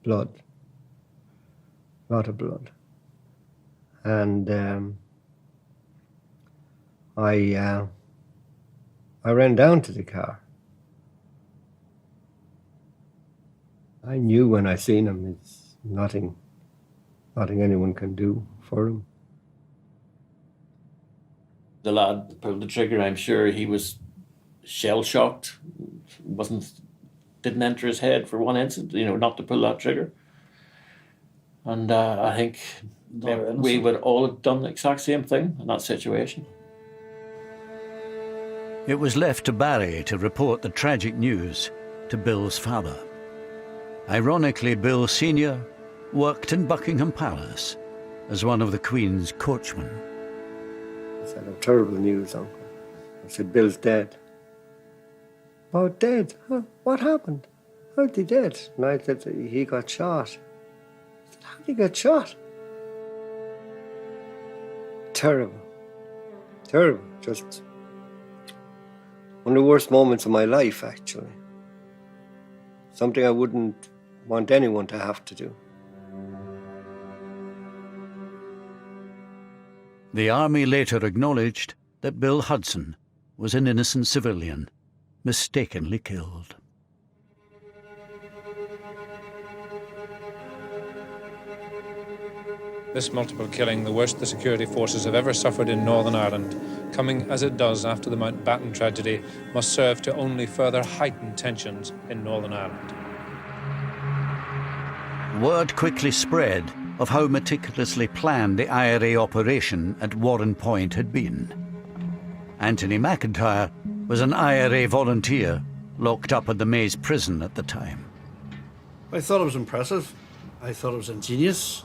[SPEAKER 10] blood, a lot of blood. And I ran down to the car. I knew when I seen him, it's nothing anyone can do for him.
[SPEAKER 8] The lad that pulled the trigger, I'm sure he was shell-shocked. Didn't enter his head for one instant, not to pull that trigger. And I think we would all have done the exact same thing in that situation.
[SPEAKER 2] It was left to Barry to report the tragic news to Bill's father. Ironically, Bill Sr. worked in Buckingham Palace as one of the Queen's coachmen.
[SPEAKER 10] I said, "Oh, terrible news, Uncle." I said, "Bill's dead." "Oh, dead? Huh? What happened? How'd he dead?" And I said, "He got shot." I said, "How'd he get shot?" Terrible. Terrible. Just one of the worst moments of my life, actually. Something I wouldn't want anyone to have to do.
[SPEAKER 2] The army later acknowledged that Bill Hudson was an innocent civilian, mistakenly killed.
[SPEAKER 11] This multiple killing, the worst the security forces have ever suffered in Northern Ireland, coming as it does after the Mountbatten tragedy, must serve to only further heighten tensions in Northern Ireland.
[SPEAKER 2] Word quickly spread of how meticulously planned the IRA operation at Warren Point had been. Anthony McIntyre was an IRA volunteer locked up at the Maze prison at the time.
[SPEAKER 3] I thought it was impressive. I thought it was ingenious,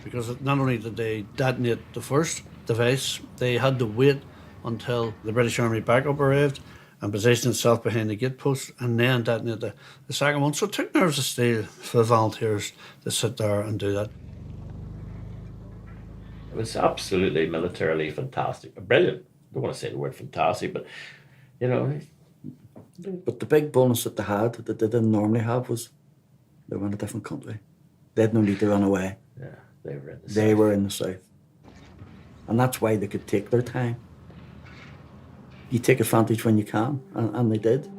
[SPEAKER 3] because not only did they detonate the first device, they had to wait until the British Army backup arrived and positioned itself behind the gate post and then detonate the second one. So it took nerves of steel for the volunteers to sit there and do that.
[SPEAKER 8] It was absolutely militarily fantastic. Brilliant. I don't want to say the word fantastic, but,
[SPEAKER 5] But the big bonus that they had that they didn't normally have was They were in a different country. They had no need to run away.
[SPEAKER 8] Yeah, they were in the
[SPEAKER 5] They
[SPEAKER 8] south.
[SPEAKER 5] were in the south. And that's why they could take their time. You take advantage when you can, and they did.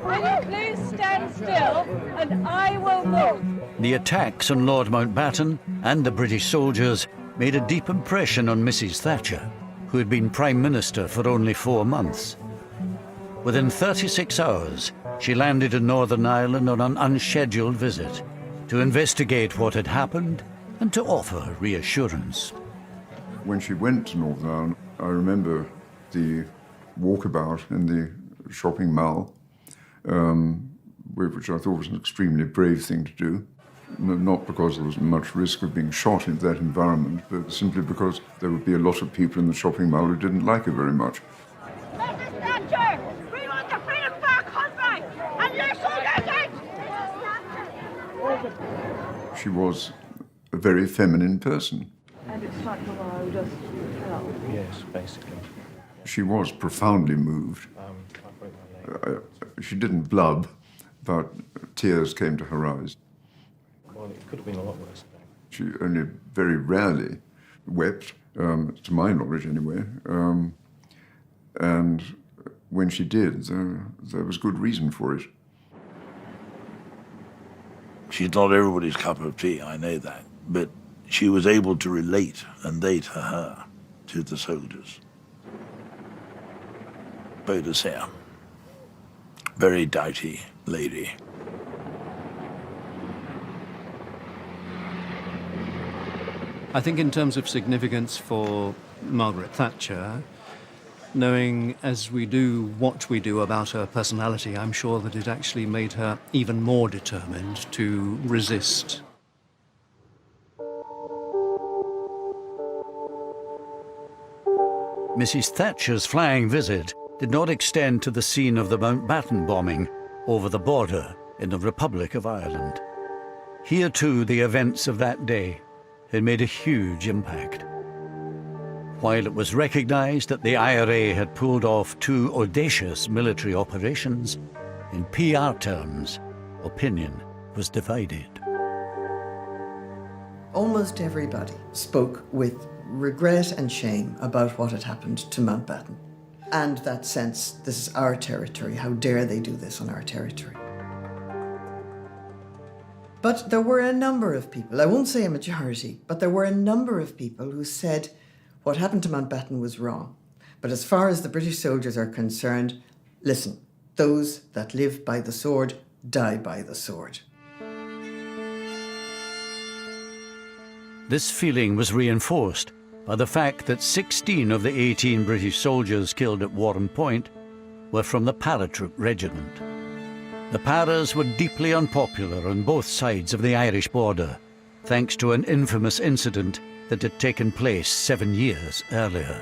[SPEAKER 12] Will you please stand still and I will move?
[SPEAKER 2] The attacks on Lord Mountbatten and the British soldiers made a deep impression on Mrs. Thatcher, who had been Prime Minister for only 4 months. Within 36 hours, she landed in Northern Ireland on an unscheduled visit to investigate what had happened and to offer reassurance.
[SPEAKER 13] When she went to Northern Ireland, I remember the walkabout in the shopping mall, which I thought was an extremely brave thing to do. Not because there was much risk of being shot in that environment, but simply because there would be a lot of people in the shopping mall who didn't like her very much.
[SPEAKER 12] Mrs. Thatcher, we want the freedom for our country, and you're so late.
[SPEAKER 13] She was a very feminine person.
[SPEAKER 12] And it's not allowed us to tell.
[SPEAKER 21] Yes, basically.
[SPEAKER 13] She was profoundly moved. She didn't blub, but tears came to her eyes.
[SPEAKER 21] Well, it could have been a lot worse.
[SPEAKER 13] She only very rarely wept, to my knowledge anyway. And when she did, there was good reason for it.
[SPEAKER 7] She's not everybody's cup of tea, I know that, but she was able to relate, and they to her, to the soldiers. Boadicea, very doughty lady.
[SPEAKER 4] I think in terms of significance for Margaret Thatcher, knowing as we do what we do about her personality, I'm sure that it actually made her even more determined to resist.
[SPEAKER 2] Mrs. Thatcher's flying visit did not extend to the scene of the Mountbatten bombing over the border in the Republic of Ireland. Here too, the events of that day had made a huge impact. While it was recognised that the IRA had pulled off 2 audacious military operations, in PR terms, opinion was divided.
[SPEAKER 23] Almost everybody spoke with regret and shame about what had happened to Mountbatten. And that sense, this is our territory, how dare they do this on our territory. But there were a number of people, I won't say a majority, but there were a number of people who said what happened to Mountbatten was wrong. But as far as the British soldiers are concerned, listen, those that live by the sword die by the sword.
[SPEAKER 2] This feeling was reinforced by the fact that 16 of the 18 British soldiers killed at Warren Point were from the Paratroop Regiment. The Paras were deeply unpopular on both sides of the Irish border, thanks to an infamous incident that had taken place 7 years earlier.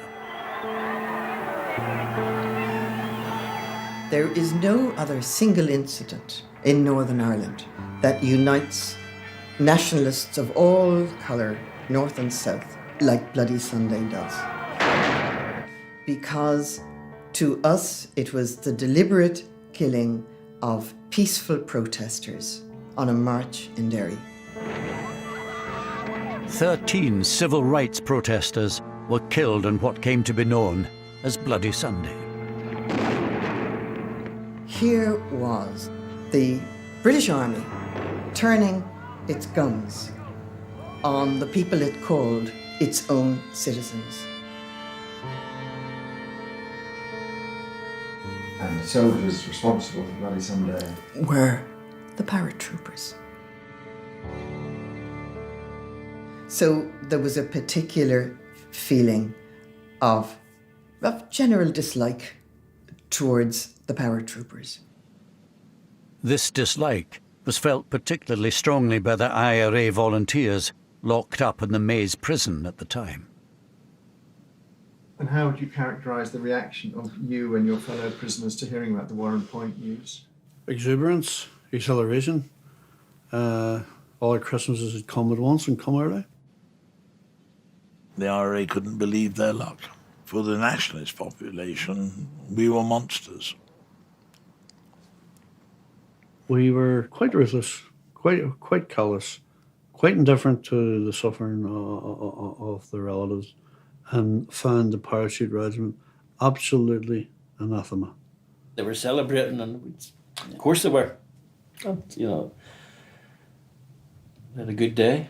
[SPEAKER 23] There is no other single incident in Northern Ireland that unites nationalists of all colour, north and south, like Bloody Sunday does. Because to us, it was the deliberate killing of peaceful protesters on a march in Derry.
[SPEAKER 2] 13 civil rights protesters were killed on what came to be known as Bloody Sunday.
[SPEAKER 23] Here was the British Army turning its guns on the people it called its own citizens.
[SPEAKER 24] And the soldiers responsible for Bloody Sunday
[SPEAKER 23] were the paratroopers. So there was a particular feeling of general dislike towards the paratroopers.
[SPEAKER 2] This dislike was felt particularly strongly by the IRA volunteers locked up in the Maze prison at the time.
[SPEAKER 21] And how would you characterise the reaction of you and your fellow prisoners to hearing about the Warren Point news?
[SPEAKER 3] Exuberance, exhilaration. All our Christmases had come at once and come early.
[SPEAKER 7] The IRA couldn't believe their luck. For the nationalist population, we were monsters.
[SPEAKER 3] We were quite ruthless, quite callous, quite indifferent to the suffering of the relatives, and found the parachute regiment absolutely anathema.
[SPEAKER 8] They were celebrating, and of course they were. And, you know, they had a good day.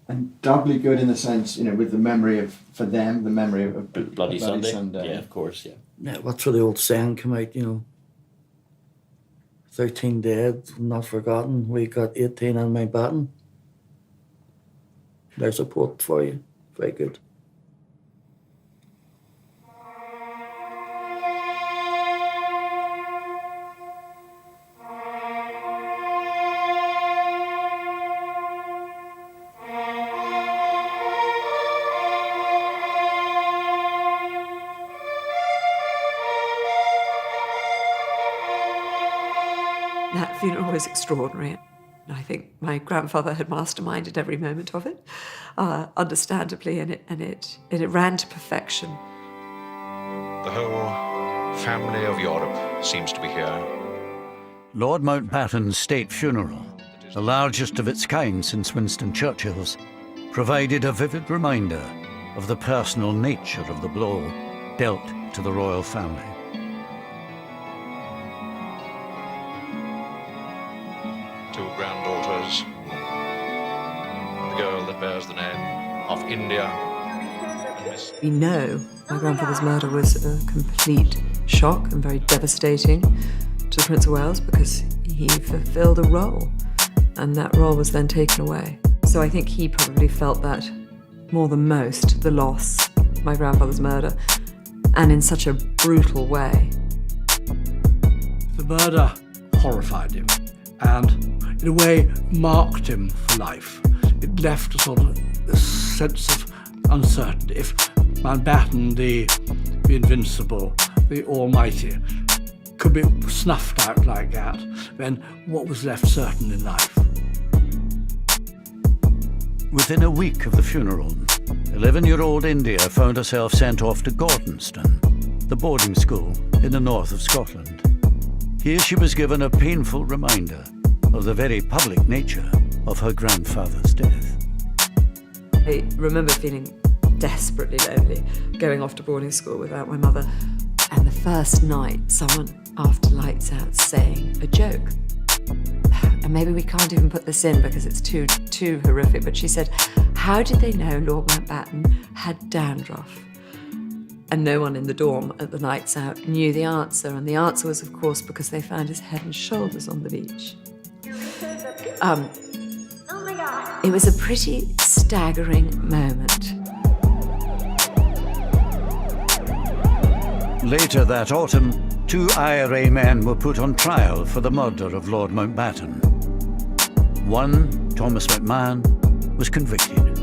[SPEAKER 21] And doubly good in the sense, you know, with the memory of, for them, the memory of
[SPEAKER 8] Bloody Sunday. Yeah, of course, yeah.
[SPEAKER 5] Yeah, what's where the old saying come out, you know, 13 dead, not forgotten. We got 18 on Mountbatten. There's a quote for you. Very good.
[SPEAKER 1] That funeral was extraordinary. I think my grandfather had masterminded every moment of it, understandably, and it ran to perfection.
[SPEAKER 9] The whole family of Europe seems to be here.
[SPEAKER 2] Lord Mountbatten's state funeral, the largest of its kind since Winston Churchill's, provided a vivid reminder of the personal nature of the blow dealt to the royal family.
[SPEAKER 9] Two granddaughters, the girl that bears the name of India.
[SPEAKER 1] We know my grandfather's murder was a complete shock and very devastating to the Prince of Wales because he fulfilled a role, and that role was then taken away. So I think he probably felt that more than most, the loss of my grandfather's murder, and in such a brutal way.
[SPEAKER 3] The murder horrified him and, in a way, marked him for life. It left a sort of a sense of uncertainty. If Mountbatten, the invincible, the almighty, could be snuffed out like that, then what was left certain in life?
[SPEAKER 2] Within a week of the funeral, 11-year-old India found herself sent off to Gordonston, the boarding school in the north of Scotland. Here she was given a painful reminder of the very public nature of her grandfather's death.
[SPEAKER 1] I remember feeling desperately lonely, going off to boarding school without my mother. And the first night, someone, after lights out, saying a joke. And maybe we can't even put this in because it's too horrific, but she said, how did they know Lord Mountbatten had dandruff? And no one in the dorm at the nights out knew the answer, and the answer was, of course, because they found his head and shoulders on the beach. It was a pretty staggering moment.
[SPEAKER 2] Later that autumn, 2 IRA men were put on trial for the murder of Lord Mountbatten. One, Thomas McMahon, was convicted.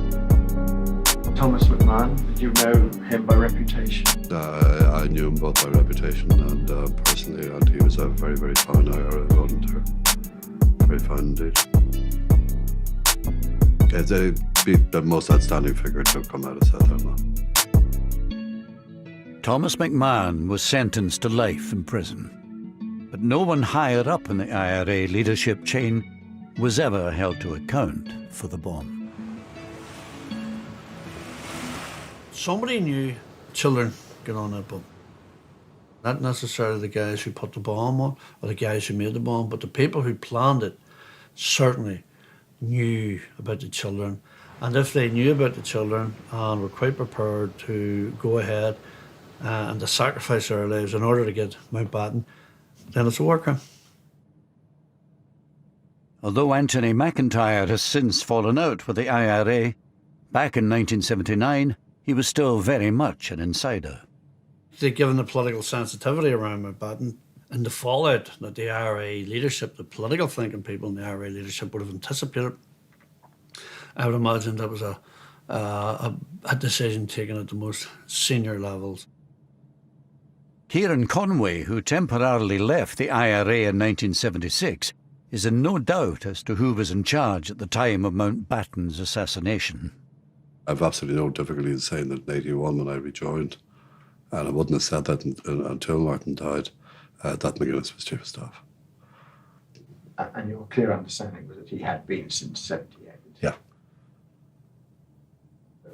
[SPEAKER 21] Thomas McMahon, did you know him by reputation?
[SPEAKER 15] I knew him both by reputation and personally, and he was a very, very fine IRA volunteer. Very fine indeed. They'd be the most outstanding figure to have come out of South Armagh.
[SPEAKER 2] Thomas McMahon was sentenced to life in prison, but no one higher up in the IRA leadership chain was ever held to account for the bomb.
[SPEAKER 3] Somebody knew children get on that bomb. Not necessarily the guys who put the bomb on or the guys who made the bomb, but the people who planned it certainly knew about the children. And if they knew about the children and were quite prepared to go ahead and to sacrifice their lives in order to get Mountbatten, then it's a war crime.
[SPEAKER 2] Although Anthony McIntyre has since fallen out with the IRA, back in 1979, he was still very much an insider.
[SPEAKER 3] Given the political sensitivity around Mountbatten and the fallout that the IRA leadership, the political thinking people in the IRA leadership would have anticipated, I would imagine that was a decision taken at the most senior levels.
[SPEAKER 2] Kieran Conway, who temporarily left the IRA in 1976, is in no doubt as to who was in charge at the time of Mountbatten's assassination.
[SPEAKER 15] I've absolutely no difficulty in saying that in 81 when I rejoined, and I wouldn't have said that until Martin died, that McGuinness was Chief of Staff.
[SPEAKER 21] And your clear understanding was that he had been since 78?
[SPEAKER 15] Yeah.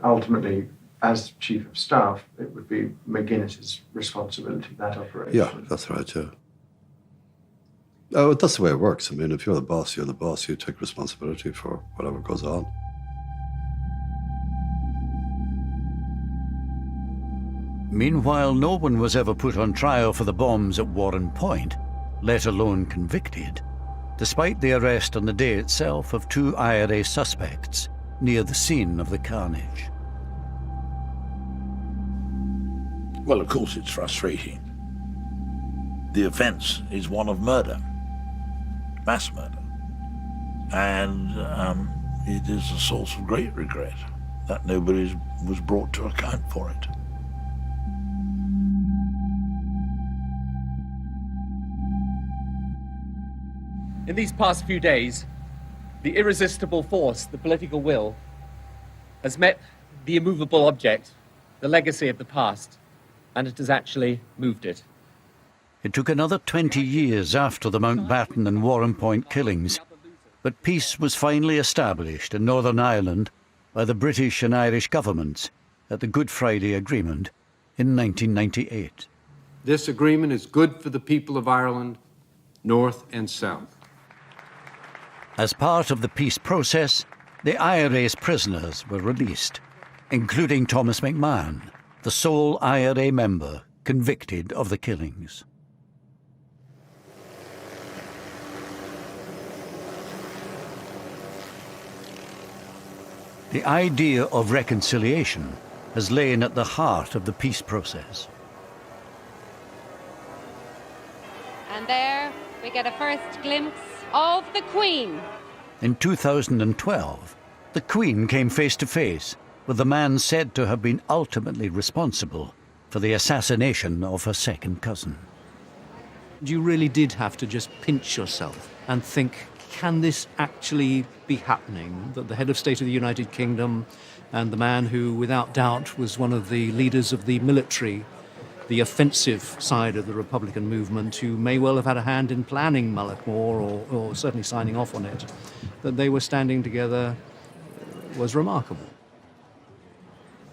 [SPEAKER 21] Ultimately, as Chief of Staff, it would be McGuinness's responsibility, that operation.
[SPEAKER 15] Yeah, that's right, yeah. Oh, that's the way it works. I mean, if you're the boss, you're the boss. You take responsibility for whatever goes on.
[SPEAKER 2] Meanwhile, no one was ever put on trial for the bombs at Warren Point, let alone convicted, despite the arrest on the day itself of 2 IRA suspects near the scene of the carnage.
[SPEAKER 7] Well, of course it's frustrating. The offence is one of murder, mass murder. And it is a source of great regret that nobody was brought to account for it.
[SPEAKER 14] In these past few days, the irresistible force, the political will, has met the immovable object, the legacy of the past, and it has actually moved it.
[SPEAKER 2] It took another 20 years after the Mountbatten and Warren Point killings, but peace was finally established in Northern Ireland by the British and Irish governments at the Good Friday Agreement in 1998.
[SPEAKER 16] This agreement is good for the people of Ireland, North and South.
[SPEAKER 2] As part of the peace process, the IRA's prisoners were released, including Thomas McMahon, the sole IRA member convicted of the killings. The idea of reconciliation has lain at the heart of the peace process.
[SPEAKER 17] And there we get a first glimpse of the Queen.
[SPEAKER 2] In 2012, the Queen came face to face with the man said to have been ultimately responsible for the assassination of her second cousin.
[SPEAKER 4] You really did have to just pinch yourself and think, can this actually be happening? That the head of state of the United Kingdom and the man who, without doubt, was one of the leaders of the military, the offensive side of the Republican movement, who may well have had a hand in planning Mullaghmore or certainly signing off on it, that they were standing together was remarkable.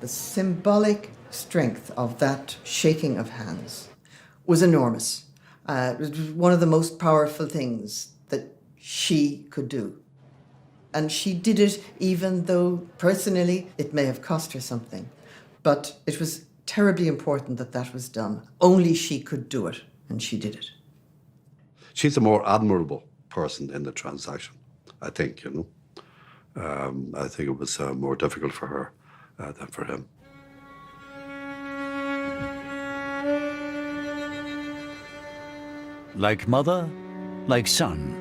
[SPEAKER 23] The symbolic strength of that shaking of hands was enormous. It was one of the most powerful things that she could do. And she did it even though personally it may have cost her something. But it was terribly important that that was done. Only she could do it, and she did it.
[SPEAKER 15] She's a more admirable person in the transaction, I think, you know. I think it was more difficult for her than for him.
[SPEAKER 2] Like mother, like son.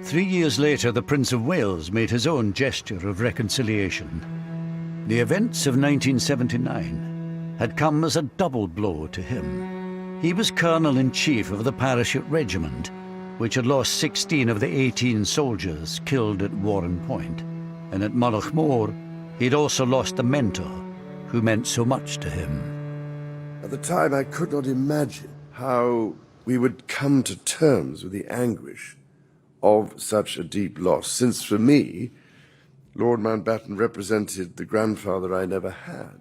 [SPEAKER 2] 3 years later, the Prince of Wales made his own gesture of reconciliation. The events of 1979 had come as a double blow to him. He was Colonel-in-Chief of the Parachute Regiment, which had lost 16 of the 18 soldiers killed at Warren Point. And at Mullaghmore, he'd also lost the mentor who meant so much to him.
[SPEAKER 18] At the time, I could not imagine how we would come to terms with the anguish of such a deep loss, since for me, Lord Mountbatten represented the grandfather I never had.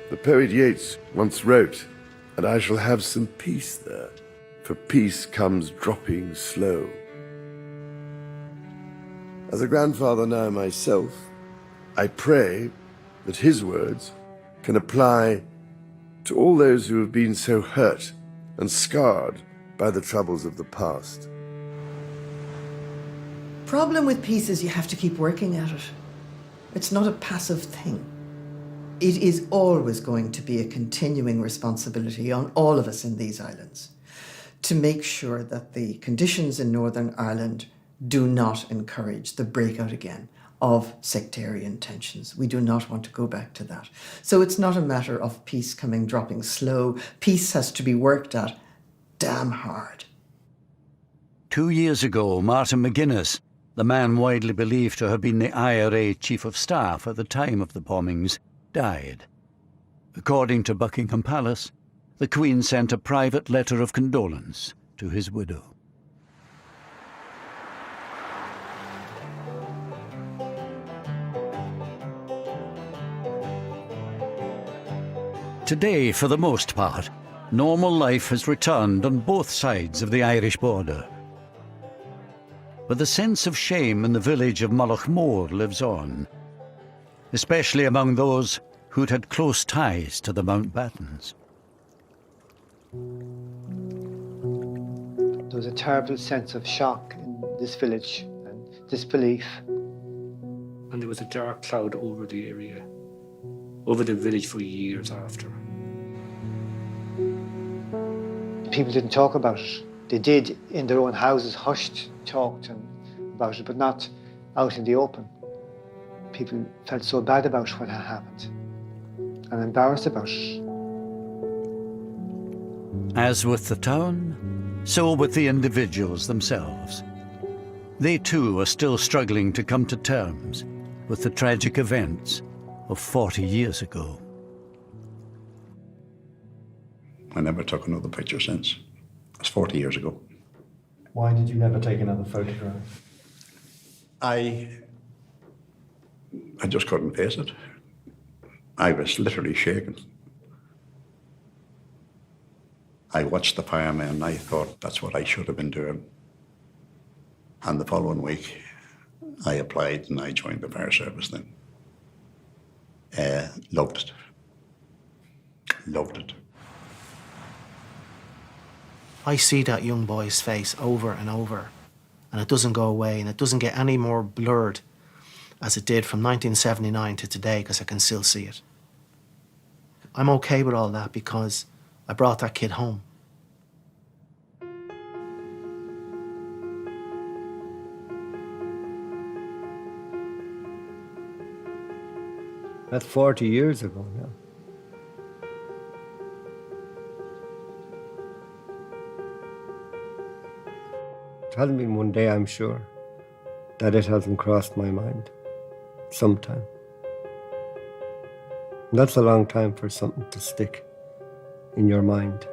[SPEAKER 18] The poet Yeats once wrote, "And I shall have some peace there, for peace comes dropping slow." As a grandfather now myself, I pray that his words can apply to all those who have been so hurt and scarred by the troubles of the past.
[SPEAKER 23] Problem with peace is you have to keep working at it. It's not a passive thing. It is always going to be a continuing responsibility on all of us in these islands to make sure that the conditions in Northern Ireland do not encourage the breakout again of sectarian tensions. We do not want to go back to that. So it's not a matter of peace dropping slow. Peace has to be worked at damn hard.
[SPEAKER 2] 2 years ago, Martin McGuinness, the man widely believed to have been the IRA Chief of Staff at the time of the bombings, died. According to Buckingham Palace, the Queen sent a private letter of condolence to his widow. Today, for the most part, normal life has returned on both sides of the Irish border. But the sense of shame in the village of Mullaghmore lives on, especially among those who'd had close ties to the Mountbattens.
[SPEAKER 6] There was a terrible sense of shock in this village and disbelief.
[SPEAKER 19] And there was a dark cloud over the area, over the village for years after.
[SPEAKER 6] People didn't talk about it. They did in their own houses, hushed, talked about it, but not out in the open. People felt so bad about what had happened and embarrassed about it.
[SPEAKER 2] As with the town, so with the individuals themselves. They too are still struggling to come to terms with the tragic events of 40 years ago.
[SPEAKER 15] I never took another picture since. It was 40 years ago.
[SPEAKER 21] Why did you never take another photograph?
[SPEAKER 15] I just couldn't face it. I was literally shaking. I watched the firemen and I thought that's what I should have been doing. And the following week, I applied and I joined the fire service then. Loved it. Loved it.
[SPEAKER 20] I see that young boy's face over and over, and it doesn't go away, and it doesn't get any more blurred as it did from 1979 to today, because I can still see it. I'm okay with all that because I brought that kid home.
[SPEAKER 10] That's 40 years ago now. It hasn't been one day, I'm sure, that it hasn't crossed my mind. Sometime. And that's a long time for something to stick in your mind.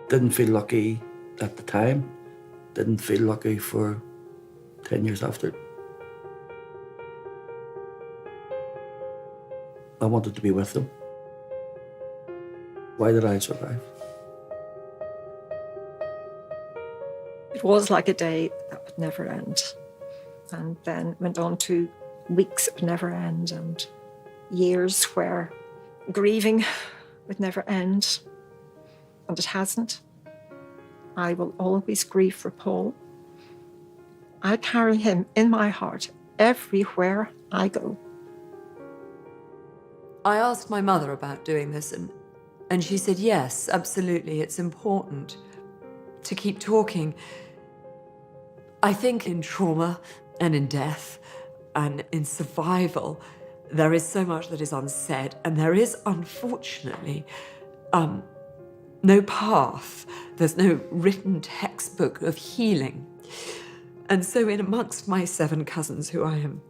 [SPEAKER 5] Didn't feel lucky at the time. Didn't feel lucky for 10 years after. I wanted to be with them. Why did I survive?
[SPEAKER 22] It was like a day that would never end. And then went on to weeks that would never end and years where grieving would never end. And it hasn't. I will always grieve for Paul. I carry him in my heart everywhere I go.
[SPEAKER 1] I asked my mother about doing this, and she said, yes, absolutely, it's important to keep talking. I think in trauma and in death and in survival, there is so much that is unsaid, and there is, unfortunately, no path. There's no written textbook of healing. And so in amongst my 7 cousins who I am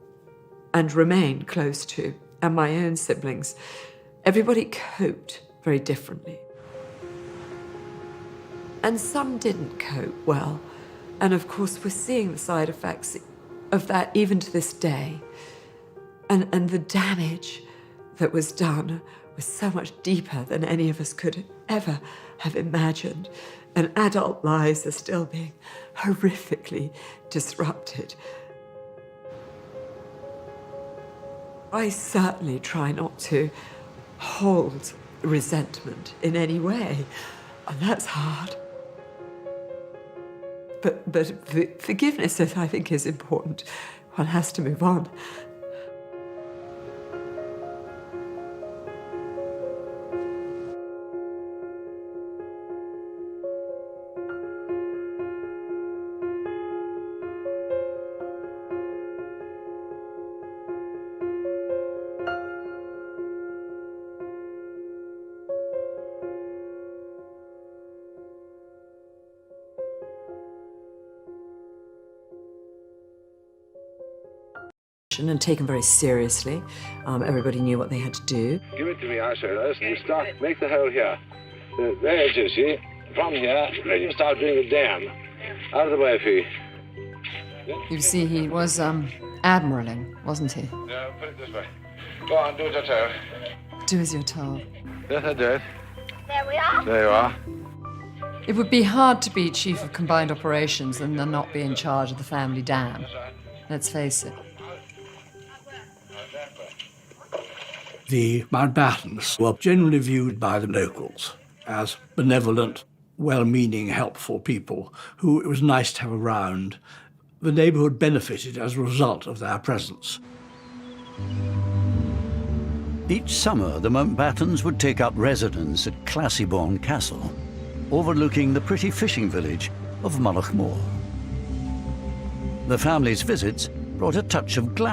[SPEAKER 1] and remain close to, and my own siblings, everybody coped very differently. And some didn't cope well. And of course, we're seeing the side effects of that even to this day. And the damage that was done was so much deeper than any of us could ever have imagined. And adult lives are still being horrifically disrupted. I certainly try not to hold resentment in any way, and that's hard. But forgiveness, I think, is important. One has to move on. profession and taken very seriously. Everybody knew what they had to do.
[SPEAKER 11] Give it to me, I say. Listen, you start, make the hole here. There it is, see? From here, then you start doing the dam. Out of the way, Fee.
[SPEAKER 12] You see, he was admiraling, wasn't he?
[SPEAKER 11] No, put it this way. Go on, do as you're told.
[SPEAKER 12] Do as you're told.
[SPEAKER 11] Yes, I did.
[SPEAKER 12] There we are.
[SPEAKER 11] There you are.
[SPEAKER 12] It would be hard to be chief of combined operations and then not be in charge of the family dam. Let's face it.
[SPEAKER 3] The Mountbattens were generally viewed by the locals as benevolent, well-meaning, helpful people who it was nice to have around. The neighbourhood benefited as a result of their presence.
[SPEAKER 2] Each summer, the Mountbattens would take up residence at Classybourne Castle, overlooking the pretty fishing village of Mullaghmore. The family's visits brought a touch of glamour